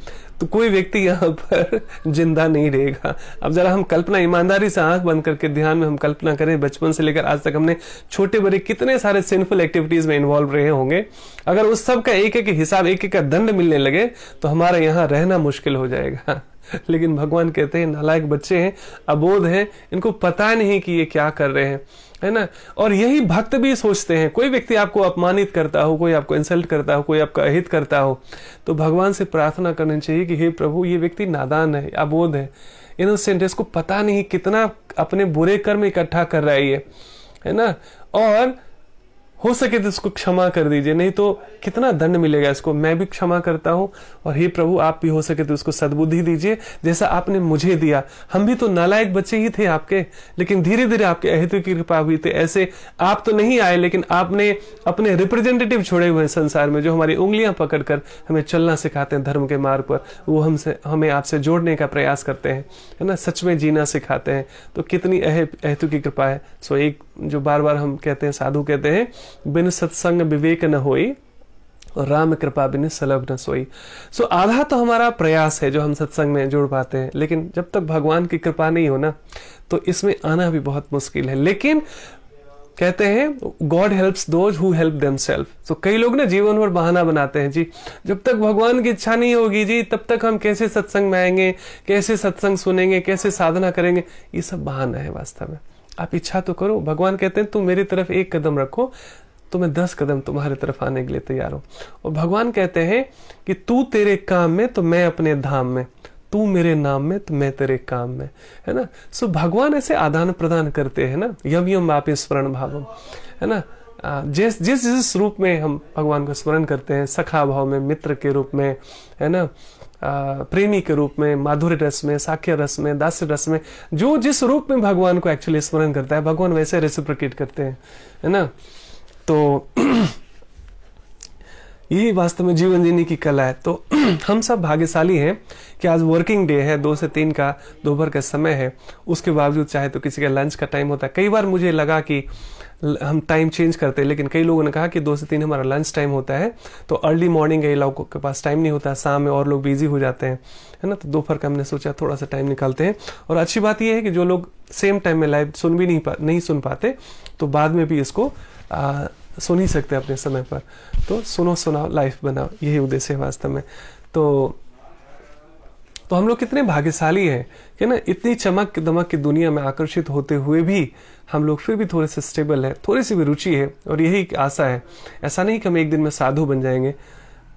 तो कोई व्यक्ति यहाँ पर जिंदा नहीं रहेगा। अब जरा हम कल्पना, ईमानदारी से आंख बंद करके ध्यान में हम कल्पना करें, बचपन से लेकर आज तक हमने छोटे बड़े कितने सारे सिंफुल एक्टिविटीज में इन्वॉल्व रहे होंगे। अगर उस सब का एक एक हिसाब, एक एक का दंड मिलने लगे तो हमारा यहाँ रहना मुश्किल हो जाएगा। लेकिन भगवान कहते हैं नालायक बच्चे हैं, अबोध हैं, इनको पता नहीं कि ये क्या कर रहे हैं, है ना। और यही भक्त भी सोचते हैं। कोई व्यक्ति आपको अपमानित करता हो, कोई आपको इंसल्ट करता हो, कोई आपका अहित करता हो, तो भगवान से प्रार्थना करनी चाहिए कि हे प्रभु, ये व्यक्ति नादान है, अबोध है, इनोसेंट है, इसको पता नहीं कितना अपने बुरे कर्म इकट्ठा कर रहा है ये, है ना। और हो सके तो इसको क्षमा कर दीजिए, नहीं तो कितना दंड मिलेगा इसको। मैं भी क्षमा करता हूं, और हे प्रभु आप भी हो सके तो इसको सद्बुद्धि दीजिए जैसा आपने मुझे दिया। हम भी तो नालायक बच्चे ही थे आपके, लेकिन धीरे धीरे आपके अहेतु की कृपा हुई थी। ऐसे आप तो नहीं आए, लेकिन आपने अपने रिप्रेजेंटेटिव छोड़े हुए हैं संसार में, जो हमारी उंगलियां पकड़कर हमें चलना सिखाते हैं धर्म के मार्ग पर। वो हमें आपसे जोड़ने का प्रयास करते हैं, है ना, सच में जीना सिखाते हैं। तो कितनी अहेतु की कृपा है। सो एक जो बार बार हम कहते हैं, साधु कहते हैं, बिन सत्संग विवेक न होई और राम कृपा बिन सलभ न सोई। सो आधा तो हमारा प्रयास है जो हम सत्संग में जुड़ पाते हैं, लेकिन जब तक भगवान की कृपा नहीं हो ना, तो इसमें आना भी बहुत मुश्किल है। लेकिन कहते हैं God helps those who help themselves. तो कई लोग ना जीवन भर बहाना बनाते हैं जी, जब तक भगवान की इच्छा नहीं होगी जी तब तक हम कैसे सत्संग में आएंगे, कैसे सत्संग सुनेंगे, कैसे साधना करेंगे। ये सब बहाना है वास्तव में। आप इच्छा तो करो। भगवान कहते हैं तुम मेरी तरफ 1 कदम रखो तो मैं 10 कदम तुम्हारी तरफ आने के लिए तैयार हूं। और भगवान कहते हैं कि तू तेरे काम में तो मैं अपने धाम में, तू मेरे नाम में तो मैं तेरे काम में, है ना। सो भगवान ऐसे आदान प्रदान करते हैं ना, यम यम वापि स्मरण भावम, है ना। जिस जिस जिस रूप में हम भगवान को स्मरण करते हैं, सखा भाव में, मित्र के रूप में, है ना, प्रेमी के रूप में, माधुर्य रस में, साख्य रस में, दास्य रस में, जो जिस रूप में भगवान को एक्चुअली स्मरण करता है भगवान वैसे रेसिप्रोकेट करते हैं, है ना। तो यही वास्तव में जीवन जीने की कला है। तो हम सब भाग्यशाली हैं कि आज वर्किंग डे है, 2 से 3 का दोपहर का समय है, उसके बावजूद चाहे तो किसी का लंच का टाइम होता है। कई बार मुझे लगा कि हम टाइम चेंज करते हैं, लेकिन कई लोगों ने कहा कि 2 से 3 हमारा लंच टाइम होता है, तो अर्ली मॉर्निंग कई लोगों के पास टाइम नहीं होता, शाम में और लोग बिजी हो जाते हैं, है ना। तो दोपहर का हमने सोचा थोड़ा सा टाइम निकालते हैं। और अच्छी बात यह है कि जो लोग सेम टाइम में लाइव सुन भी नहीं सुन पाते, तो बाद में भी इसको सुन ही सकते हैं अपने समय पर। तो सुनो सुनाओ लाइफ बनाओ, यही उद्देश्य है वास्तव में। तो हम लोग कितने भाग्यशाली हैं कि ना, इतनी चमक दमक की दुनिया में आकर्षित होते हुए भी हम लोग फिर भी थोड़े से स्टेबल है, थोड़ी सी भी रुचि है, और यही आशा है। ऐसा नहीं कि हम एक दिन में साधु बन जाएंगे,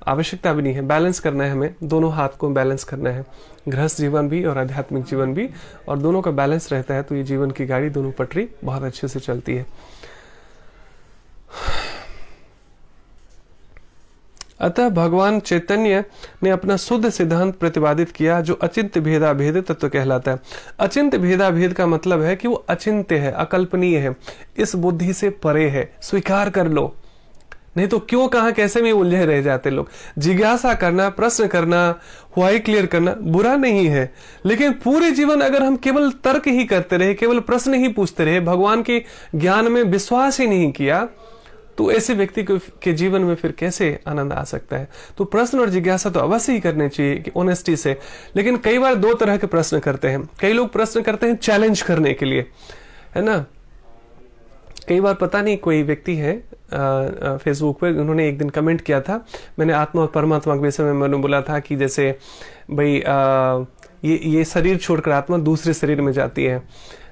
आवश्यकता भी नहीं है। बैलेंस करना है हमें, दोनों हाथ को बैलेंस करना है, गृहस्थ जीवन भी और आध्यात्मिक जीवन भी, और दोनों का बैलेंस रहता है तो ये जीवन की गाड़ी, दोनों पटरी बहुत अच्छे से चलती है। अतः भगवान चैतन्य ने अपना शुद्ध सिद्धांत प्रतिपादित किया जो अचिंत्य भेदाभेद तत्व कहलाता है। अचिंत्य भेदाभेद का मतलब है कि वो अचिंत्य है, अकल्पनीय है, इस बुद्धि से परे है। स्वीकार कर लो, नहीं तो क्यों कहां कैसे में उलझे रह जाते लोग। जिज्ञासा करना, प्रश्न करना, व्हाई क्लियर करना बुरा नहीं है, लेकिन पूरे जीवन अगर हम केवल तर्क ही करते रहे, केवल प्रश्न ही पूछते रहे, भगवान के ज्ञान में विश्वास ही नहीं किया, तो ऐसे व्यक्ति के जीवन में फिर कैसे आनंद आ सकता है। तो प्रश्न और जिज्ञासा तो अवश्य ही करने चाहिए कि ऑनेस्टी से। लेकिन कई बार 2 तरह के प्रश्न करते हैं। कई लोग प्रश्न करते हैं चैलेंज करने के लिए, है ना। कई बार पता नहीं कोई व्यक्ति है फेसबुक पे, उन्होंने एक दिन कमेंट किया था, मैंने आत्मा और परमात्मा के विषय में मैंने बोला था कि जैसे भाई ये शरीर छोड़कर आत्मा दूसरे शरीर में जाती है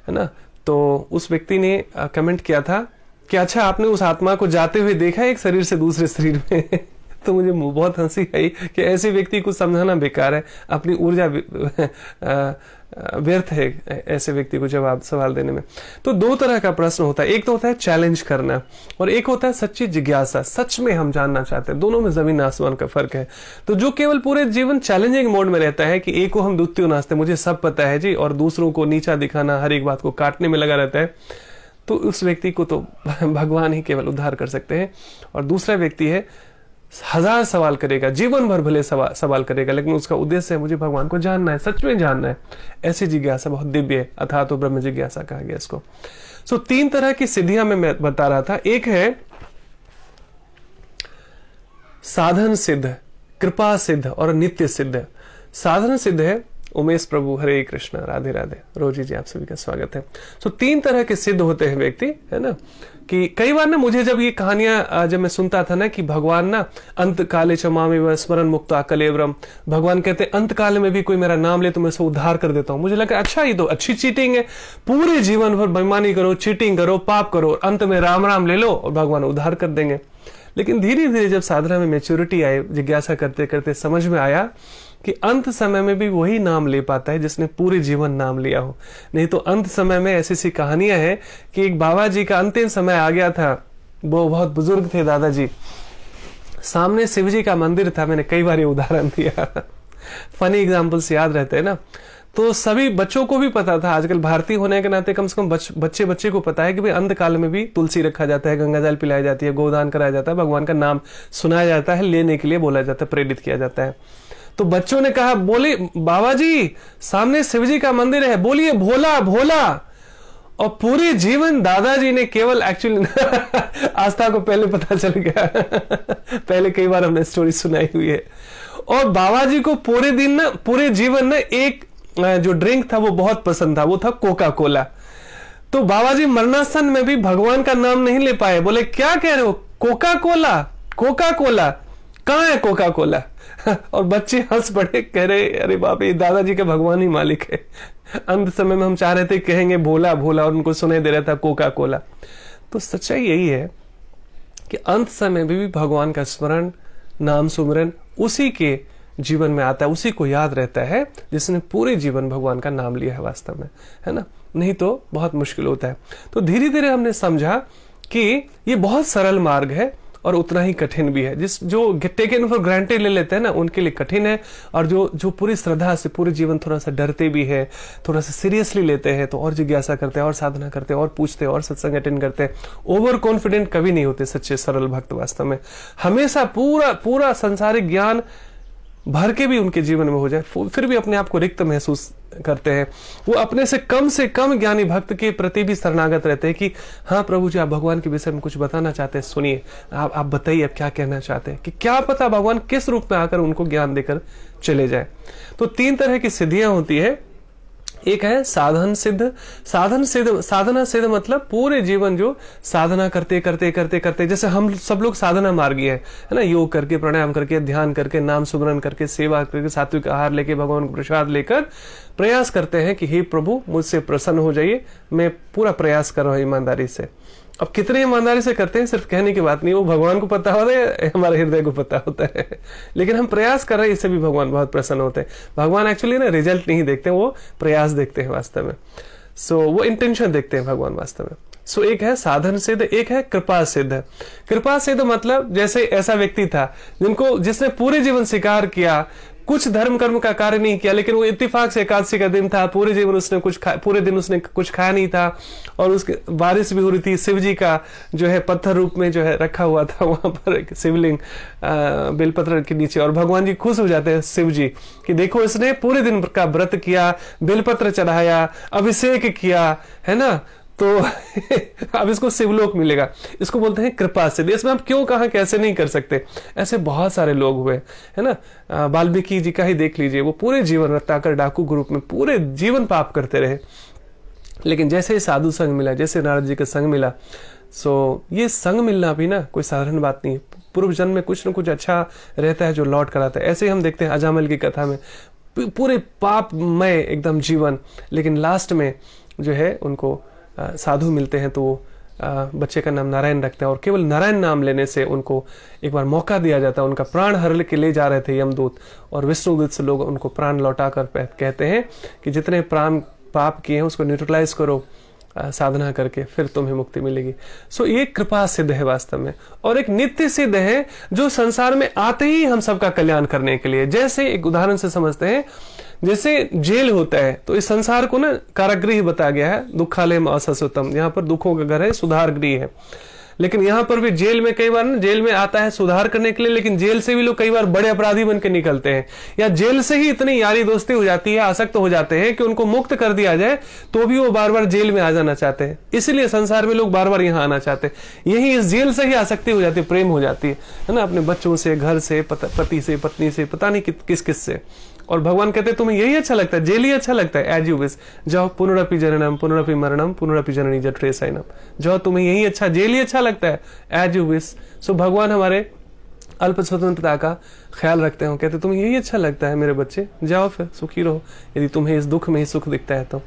ना। तो उस व्यक्ति ने कमेंट किया था कि अच्छा आपने उस आत्मा को जाते हुए देखा एक शरीर से दूसरे शरीर में। तो मुझे बहुत हंसी आई कि ऐसे व्यक्ति को समझाना बेकार है, अपनी ऊर्जा व्यर्थ है ऐसे व्यक्ति को जवाब सवाल देने में। तो 2 तरह का प्रश्न होता है, एक तो होता है चैलेंज करना और एक होता है सच्ची जिज्ञासा, सच में हम जानना चाहते हैं। दोनों में जमीन आसमान का फर्क है। तो जो केवल पूरे जीवन चैलेंजिंग मोड में रहता है कि एक को हम द्वितीय नाचते, मुझे सब पता है जी, और दूसरों को नीचा दिखाना, हर एक बात को काटने में लगा रहता है, तो उस व्यक्ति को तो भगवान ही केवल उद्धार कर सकते हैं। और दूसरा व्यक्ति है 1000 सवाल करेगा, जीवन भर भले सवाल करेगा, लेकिन उसका उद्देश्य है मुझे भगवान को जानना है, सच में जानना है। ऐसी जिज्ञासा बहुत दिव्य है, अथात तो ब्रह्म जिज्ञासा कहा गया इसको। सो 3 तरह की सिद्धियां मैं बता रहा था। एक है साधन सिद्ध, कृपा सिद्ध और नित्य सिद्ध। साधन सिद्ध है उमेश प्रभु, हरे कृष्ण, राधे राधे, रोजी जी आप सभी का स्वागत है। तो 3 तरह के सिद्ध होते हैं व्यक्ति, है ना। कि कई बार ना मुझे जब ये कहानियां जब मैं सुनता था ना कि भगवान ना अंत काले क्षमा स्मरण मुक्ता कलेवरम, भगवान कहते अंत काल में भी कोई मेरा नाम ले तो मैं उसको उद्धार कर देता हूं। मुझे लगा अच्छा ये तो अच्छी चीटिंग है, पूरे जीवन भर बेईमानी करो, चीटिंग करो, पाप करो, अंत में राम राम ले लो और भगवान उद्धार कर देंगे। लेकिन धीरे धीरे जब साधना में मैच्योरिटी आई, जिज्ञासा करते करते समझ में आया कि अंत समय में भी वही नाम ले पाता है जिसने पूरे जीवन नाम लिया हो। नहीं तो अंत समय में ऐसी सी कहानियां हैं कि एक बाबा जी का अंतिम समय आ गया था, वो बहुत बुजुर्ग थे दादाजी, सामने शिव जी का मंदिर था। मैंने कई बार ये उदाहरण दिया, फनी एग्जाम्पल्स याद रहते हैं ना। तो सभी बच्चों को भी पता था, आजकल भारतीय होने के नाते कम से कम बच्चे को पता है कि भाई अंत काल में भी तुलसी रखा जाता है, गंगा जल पिलाई जाती है, गोदान कराया जाता है, भगवान का नाम सुनाया जाता है, लेने के लिए बोला जाता है, प्रेरित किया जाता है। तो बच्चों ने कहा, बोले बाबा जी सामने शिव जी का मंदिर है, बोलिए भोला भोला। और पूरे जीवन दादाजी ने केवल एक्चुअली आस्था को पहले पता चल गया पहले कई बार हमने स्टोरी सुनाई हुई है। और बाबा जी को पूरे दिन ना, पूरे जीवन ना एक जो ड्रिंक था वो बहुत पसंद था, वो था कोका कोला। तो बाबा जी मरणासन में भी भगवान का नाम नहीं ले पाए, बोले क्या कह रहे हो, कोका कोला, कोका कोला कहाँ है कोका कोला? और बच्चे हंस पड़े, कह रहे अरे बाप रे, दादाजी के भगवान ही मालिक है। अंत समय में हम चाह रहे थे कहेंगे भोला भोला, और उनको सुनाई दे रहा था कोका कोला। तो सच्चाई यही है कि अंत समय में भी भगवान का स्मरण, नाम सुमरन उसी के जीवन में आता है, उसी को याद रहता है जिसने पूरे जीवन भगवान का नाम लिया है वास्तव में, है ना। नहीं तो बहुत मुश्किल होता है। तो धीरे धीरे हमने समझा कि ये बहुत सरल मार्ग है और उतना ही कठिन भी है। जो टेकन फॉर ग्रांटेड ले लेते हैं ना, उनके लिए कठिन है, और जो पूरी श्रद्धा से पूरे जीवन थोड़ा सा डरते भी है, थोड़ा सा सीरियसली लेते हैं, तो और जिज्ञासा करते हैं और साधना करते हैं और पूछते हैं और सत्संग अटेंड करते हैं, ओवर कॉन्फिडेंट कभी नहीं होते सच्चे सरल भक्त वास्तव में। हमेशा पूरा संसारिक ज्ञान भर के भी उनके जीवन में हो जाए, फिर भी अपने आप को रिक्त महसूस करते हैं। वो अपने से कम ज्ञानी भक्त के प्रति भी शरणागत रहते हैं कि हाँ प्रभु जी, आप भगवान के विषय में कुछ बताना चाहते हैं, सुनिए, आप बताइए आप क्या कहना चाहते हैं, कि क्या पता भगवान किस रूप में आकर उनको ज्ञान देकर चले जाए। तो 3 तरह की सिद्धियां होती है। एक है साधन सिद्ध। साधना सिद्ध मतलब पूरे जीवन जो साधना करते करते करते करते, जैसे हम सब लोग साधना मार्गी है ना, योग करके, प्राणायाम करके, ध्यान करके, नाम सुमरन करके, सेवा करके, सात्विक आहार लेके, भगवान को प्रसाद लेकर प्रयास करते हैं कि हे प्रभु मुझसे प्रसन्न हो जाइए, मैं पूरा प्रयास कर रहा हूं ईमानदारी से। अब कितने ईमानदारी से करते हैं सिर्फ कहने की बात नहीं, वो भगवान को पता होता है, हमारे हृदय को पता होता है, लेकिन हम प्रयास कर रहे हैं, इससे भी भगवान बहुत प्रसन्न होते हैं। भगवान एक्चुअली ना रिजल्ट नहीं देखते, वो प्रयास देखते हैं वास्तव में। सो वो इंटेंशन देखते हैं भगवान वास्तव में। सो एक है साधन सिद्ध, एक है कृपा सिद्ध। कृपा सिद्ध मतलब जैसे ऐसा व्यक्ति था जिसने पूरे जीवन स्वीकार किया, कुछ धर्म कर्म का कार्य नहीं किया, लेकिन वो इत्तेफाक से एकादशी का दिन था, पूरे जीवन उसने पूरे दिन उसने कुछ खाया नहीं था, और उसके बारिश भी हो रही थी, शिव जी का जो है पत्थर रूप में जो है रखा हुआ था वहां पर एक शिवलिंग बेलपत्र के नीचे, और भगवान जी खुश हो जाते हैं शिव जी कि देखो इसने पूरे दिन का व्रत किया, बेलपत्र चढ़ाया, अभिषेक किया, है ना, तो अब इसको शिवलोक मिलेगा। इसको बोलते हैं कृपा सिद्ध। इसमें आप क्यों कहां कैसे नहीं कर सकते, ऐसे बहुत सारे लोग हुए, है ना। वाल्मीकि जी का ही देख लीजिए, वो पूरे जीवन रत्नाकर डाकू ग्रुप में पूरे जीवन पाप करते रहे, लेकिन जैसे ही साधु संग मिला, जैसे नारद जी का संग मिला, सो ये संग मिलना भी ना कोई साधारण बात नहीं है। पूर्व जन्म में कुछ न कुछ अच्छा रहता है जो लौट कर आता है। ऐसे ही हम देखते हैं अजामिल की कथा में, पूरे पापमय एकदम जीवन, लेकिन लास्ट में जो है उनको साधु मिलते हैं, तो बच्चे का नाम नारायण रखते हैं, और केवल नारायण नाम लेने से उनको एक बार मौका दिया जाता है। उनका प्राण हर के ले जा रहे थे यमदूत, और विष्णुदूत से लोग उनको प्राण लौटाकर कहते हैं कि जितने प्राण पाप किए हैं उसको न्यूट्रलाइज करो साधना करके, फिर तुम्हें मुक्ति मिलेगी। सो ये कृपा सिद्ध है वास्तव में। और एक नित्य सिद्ध है जो संसार में आते ही हम सबका कल्याण करने के लिए। जैसे एक उदाहरण से समझते हैं, जैसे जेल होता है, तो इस संसार को ना कारागृह बताया गया है, दुखालय में असस्वतम, यहाँ पर दुखों का घर है, सुधार गृह है। लेकिन यहाँ पर भी जेल में कई बार ना, जेल में आता है सुधार करने के लिए, लेकिन जेल से भी लोग कई बार बड़े अपराधी बन के निकलते हैं, या जेल से ही इतनी यारी दोस्ती हो जाती है, आसक्त हो जाते हैं कि उनको मुक्त कर दिया जाए तो भी वो बार बार जेल में आ जाना चाहते हैं। इसलिए संसार में लोग बार बार यहाँ आना चाहते हैं। यही इस जेल से ही आसक्ति हो जाती है, प्रेम हो जाती है ना, अपने बच्चों से, घर से, पति से, पत्नी से, पता नहीं किस किस से। और भगवान कहते हैं तुम्हें यही अच्छा लगता है, जेल ही अच्छा लगता है, एज यू विश, जाओ पुनरपि जननम पुनरपि मरणम पुनरपि जननी जठरे शयनम, जाओ तुम्हें यही अच्छा, जेल ही अच्छा लगता है, एज यू विश। सो भगवान हमारे अल्प स्वतंत्रता का ख्याल रखते हैं, कहते तुम्हें यही अच्छा लगता है मेरे बच्चे, जाओ फिर सुखी रहो, यदि तुम्हें इस दुख में ही सुख दिखता है तो।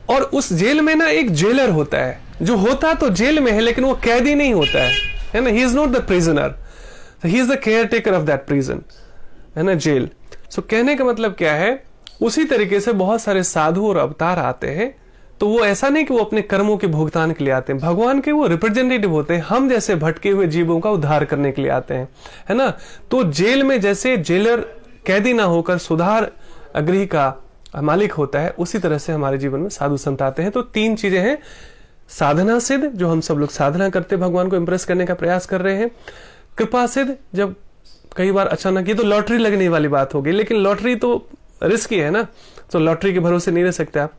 और उस जेल में ना एक जेलर होता है, जो होता तो जेल में है लेकिन वो कैदी नहीं होता है ना, he is not the prisoner, he is the care taker of that prison, है ना, जेल। सो कहने का मतलब क्या है, उसी तरीके से बहुत सारे साधु और अवतार आते हैं, तो वो ऐसा नहीं कि वो अपने कर्मों के भुगतान के लिए आते हैं, भगवान के वो रिप्रेजेंटेटिव होते हैं, हम जैसे भटके हुए जीवों का उद्धार करने के लिए आते हैं, है ना। तो जेल में जैसे जेलर कैदी ना होकर सुधार गृह का मालिक होता है, उसी तरह से हमारे जीवन में साधु संत आते हैं। तो 3 चीजें हैं, साधना सिद्ध, जो हम सब लोग साधना करते भगवान को इंप्रेस करने का प्रयास कर रहे हैं, कृपा सिद्ध, जब कई बार अचानक, ये तो लॉटरी लगने वाली बात होगी, लेकिन लॉटरी तो रिस्की है ना, तो लॉटरी के भरोसे नहीं रह सकते आप,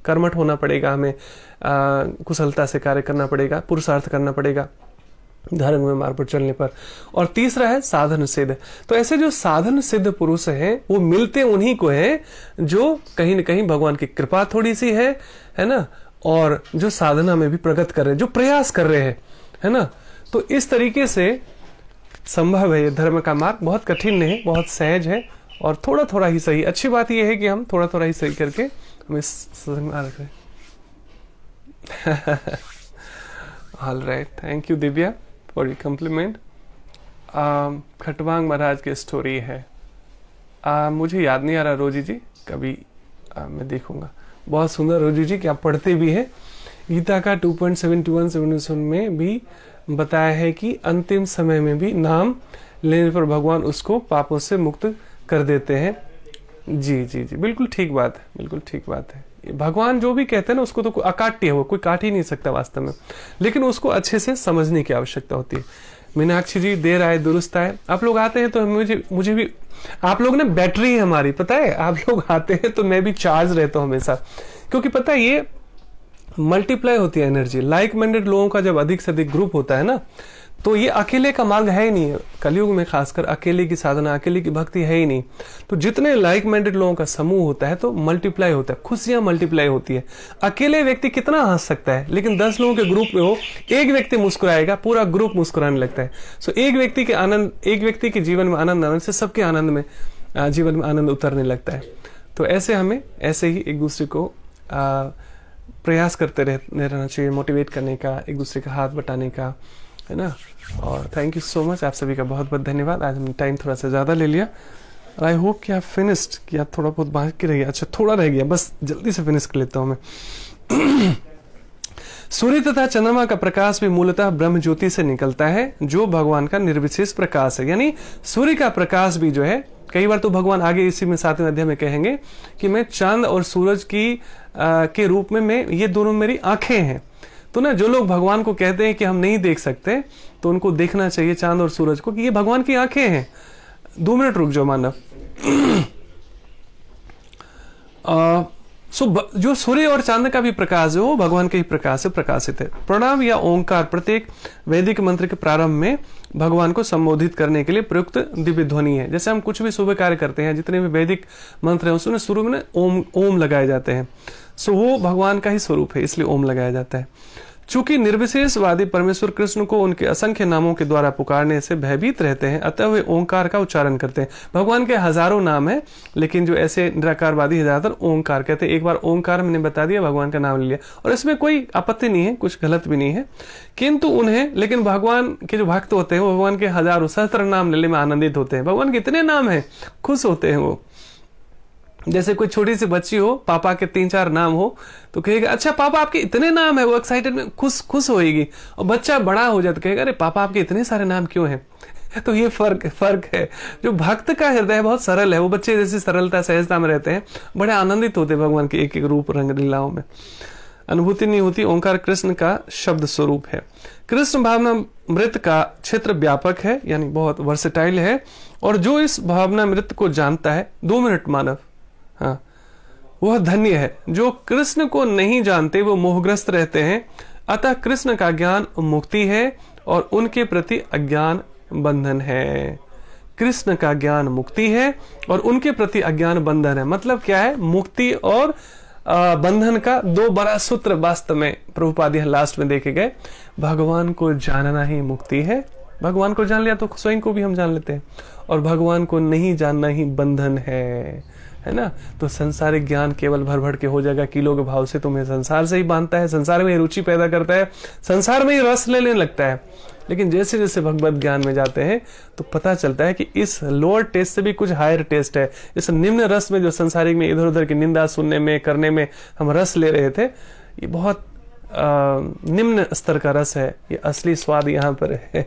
कर्मठ होना पड़ेगा हमें, कुशलता से कार्य करना पड़ेगा, पुरुषार्थ करना पड़ेगा धर्म में मार्ग पर चलने पर। और तीसरा है साधन सिद्ध। तो ऐसे जो साधन सिद्ध पुरुष हैं वो मिलते उन्हीं को हैं जो कहीं न कहीं भगवान की कृपा थोड़ी सी है ना, और जो साधना में भी प्रगति कर रहे हैं, जो प्रयास कर रहे हैं, है ना। तो इस तरीके से संभव है। ये धर्म का मार्ग बहुत कठिन नहीं है, बहुत सहज है और थोड़ा थोड़ा ही सही। अच्छी बात यह है कि हम थोड़ा थोड़ा ही सही करके हम इस सत्संग में आ रहे हैं। All right, thank you Divya for your compliment. Khatvang Maharaj की स्टोरी है, मुझे याद नहीं आ रहा रोजी जी, कभी मैं देखूंगा। बहुत सुंदर रोजी जी कि आप पढ़ते भी हैं। गीता का 2.721 में भी बताया है कि अंतिम समय में भी नाम लेने पर भगवान उसको पापों से मुक्त कर देते हैं। जी जी जी, बिल्कुल ठीक बात है, बिल्कुल ठीक बात है। भगवान जो भी कहते हैं ना उसको तो अकाट्य है, वो कोई काट ही नहीं सकता वास्तव में, लेकिन उसको अच्छे से समझने की आवश्यकता होती है। मीनाक्षी जी, देर आए दुरुस्त आए। आप लोग आते हैं तो मुझे भी, आप लोग ना बैटरी है हमारी, पता है। आप लोग आते हैं तो मैं भी चार्ज रहता हूं हमेशा, क्योंकि पता है ये मल्टीप्लाई होती है एनर्जी। लाइक माइंडेड लोगों का जब अधिक से अधिक ग्रुप होता है ना, तो ये अकेले का मार्ग है ही नहीं है। कलयुग में खासकर अकेले की साधना, अकेले की भक्ति है ही नहीं। तो जितने लाइक माइंडेड लोगों का समूह होता है तो मल्टीप्लाई होता है, खुशियां मल्टीप्लाई होती है। अकेले व्यक्ति कितना हंस सकता है, लेकिन 10 लोगों के ग्रुप में हो, एक व्यक्ति मुस्कुराएगा, पूरा ग्रुप मुस्कुराने लगता है। सो एक व्यक्ति के आनंद, एक व्यक्ति के जीवन में आनंद आने से सबके आनंद में, जीवन में आनंद उतरने लगता है। तो ऐसे हमें ऐसे ही एक दूसरे को प्रयास करते रहना चाहिए, मोटिवेट करने का, एक दूसरे का हाथ बटाने का, है ना। और थैंक यू सो मच, आप सभी का बहुत बहुत धन्यवाद। आज हमने टाइम थोड़ा सा ज़्यादा ले लिया। आई होप कि आप फिनिश्ड, कि आप थोड़ा बहुत बाकी रह गया। अच्छा, थोड़ा रह गया, बस जल्दी से फिनिश कर लेता हूँ मैं। सूर्य तथा चंद्रमा का प्रकाश भी मूलतः ब्रह्म ज्योति से निकलता है, जो भगवान का निर्विशेष प्रकाश है। यानी सूर्य का प्रकाश भी जो है, कई बार तो भगवान आगे इसी में 7वें अध्याय में कहेंगे कि मैं चांद और सूरज की के रूप में मैं, ये दोनों मेरी आंखें हैं। तो ना जो लोग भगवान को कहते हैं कि हम नहीं देख सकते, तो उनको देखना चाहिए चांद और सूरज को कि ये भगवान की आंखें हैं। 2 मिनट रुक जाओ मानव। जो सूर्य और चांद का भी प्रकाश है वो भगवान के ही प्रकाश से प्रकाशित है। प्रणव या ओंकार प्रत्येक वैदिक मंत्र के प्रारंभ में भगवान को संबोधित करने के लिए प्रयुक्त दिव्य ध्वनि है। जैसे हम कुछ भी शुभ कार्य करते हैं, जितने भी वैदिक मंत्र हैं उसमें शुरू में ओम लगाए जाते हैं। सो वो भगवान का ही स्वरूप है, इसलिए ओम लगाया जाता है। चूंकि निर्विशेषवादी परमेश्वर कृष्ण को उनके असंख्य नामों के द्वारा पुकारने से भयभीत रहते हैं, अतः वे ओंकार का उच्चारण करते हैं। भगवान के हजारों नाम हैं, लेकिन जो ऐसे निराकारवादी ज्यादातर ओंकार कहते हैं। एक बार ओंकार मैंने बता दिया, भगवान का नाम ले लिया, और इसमें कोई आपत्ति नहीं है, कुछ गलत भी नहीं है। किंतु उन्हें, लेकिन भगवान के जो भक्त होते हैं वो भगवान के हजारों सहस्त्र नाम लेने में आनंदित होते हैं। भगवान के इतने नाम है, खुश होते हैं वो। जैसे कोई छोटी सी बच्ची हो, पापा के 3-4 नाम हो, तो कहेगा अच्छा पापा आपके इतने नाम है, वो एक्साइटेड में खुश होएगी। और बच्चा बड़ा हो जाता कहेगा अरे पापा आपके इतने सारे नाम क्यों हैं। तो ये फर्क है। जो भक्त का हृदय बहुत सरल है, वो बच्चे जैसी सरलता सहजता में रहते हैं, बड़े आनंदित होते हैं भगवान के एक एक रूप रंग लीलाओं में। अनुभूति नहीं होती। ओंकार कृष्ण का शब्द स्वरूप है। कृष्ण भावनामृत का क्षेत्र व्यापक है, यानी बहुत वर्सेटाइल है। और जो इस भावनामृत को जानता है, 2 मिनट मानव, हाँ, वह धन्य है। जो कृष्ण को नहीं जानते वो मोहग्रस्त रहते हैं। अतः कृष्ण का ज्ञान मुक्ति है और उनके प्रति अज्ञान बंधन है। कृष्ण का ज्ञान मुक्ति है और उनके प्रति अज्ञान बंधन है। मतलब क्या है? मुक्ति और बंधन का 2 बड़ा सूत्र वास्तव में प्रभुपाद यहाँ लास्ट में देखे गए। भगवान को जानना ही मुक्ति है। भगवान को जान लिया तो स्वयं को भी हम जान लेते हैं, और भगवान को नहीं जानना ही बंधन है ना। तो संसारिक ज्ञान केवल भर भर के हो जाएगा, किलो के भाव से तुम्हें संसार से ही बांधता है, संसार में ही रुचि पैदा करता है, संसार में ही रस लेने लगता है। लेकिन जैसे जैसे भगवत ज्ञान में जाते हैं तो पता चलता है कि इस लोअर टेस्ट से भी कुछ हायर टेस्ट है। इस निम्न रस में, जो संसारिक में इधर उधर की निंदा सुनने में, करने में हम रस ले रहे थे, ये बहुत निम्न स्तर का रस है। ये असली स्वाद यहाँ पर है।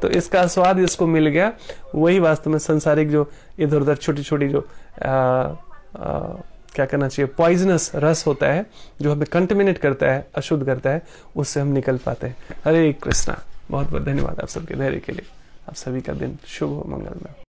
तो इसका स्वाद इसको मिल गया, वही वास्तव में संसारिक जो इधर उधर छोटी छोटी जो क्या करना चाहिए, पॉइजनस रस होता है, जो हमें कंटेमिनेट करता है, अशुद्ध करता है, उससे हम निकल पाते हैं। हरे कृष्णा। बहुत बहुत धन्यवाद आप सबके धैर्य के लिए। आप सभी का दिन शुभ हो, मंगलमय।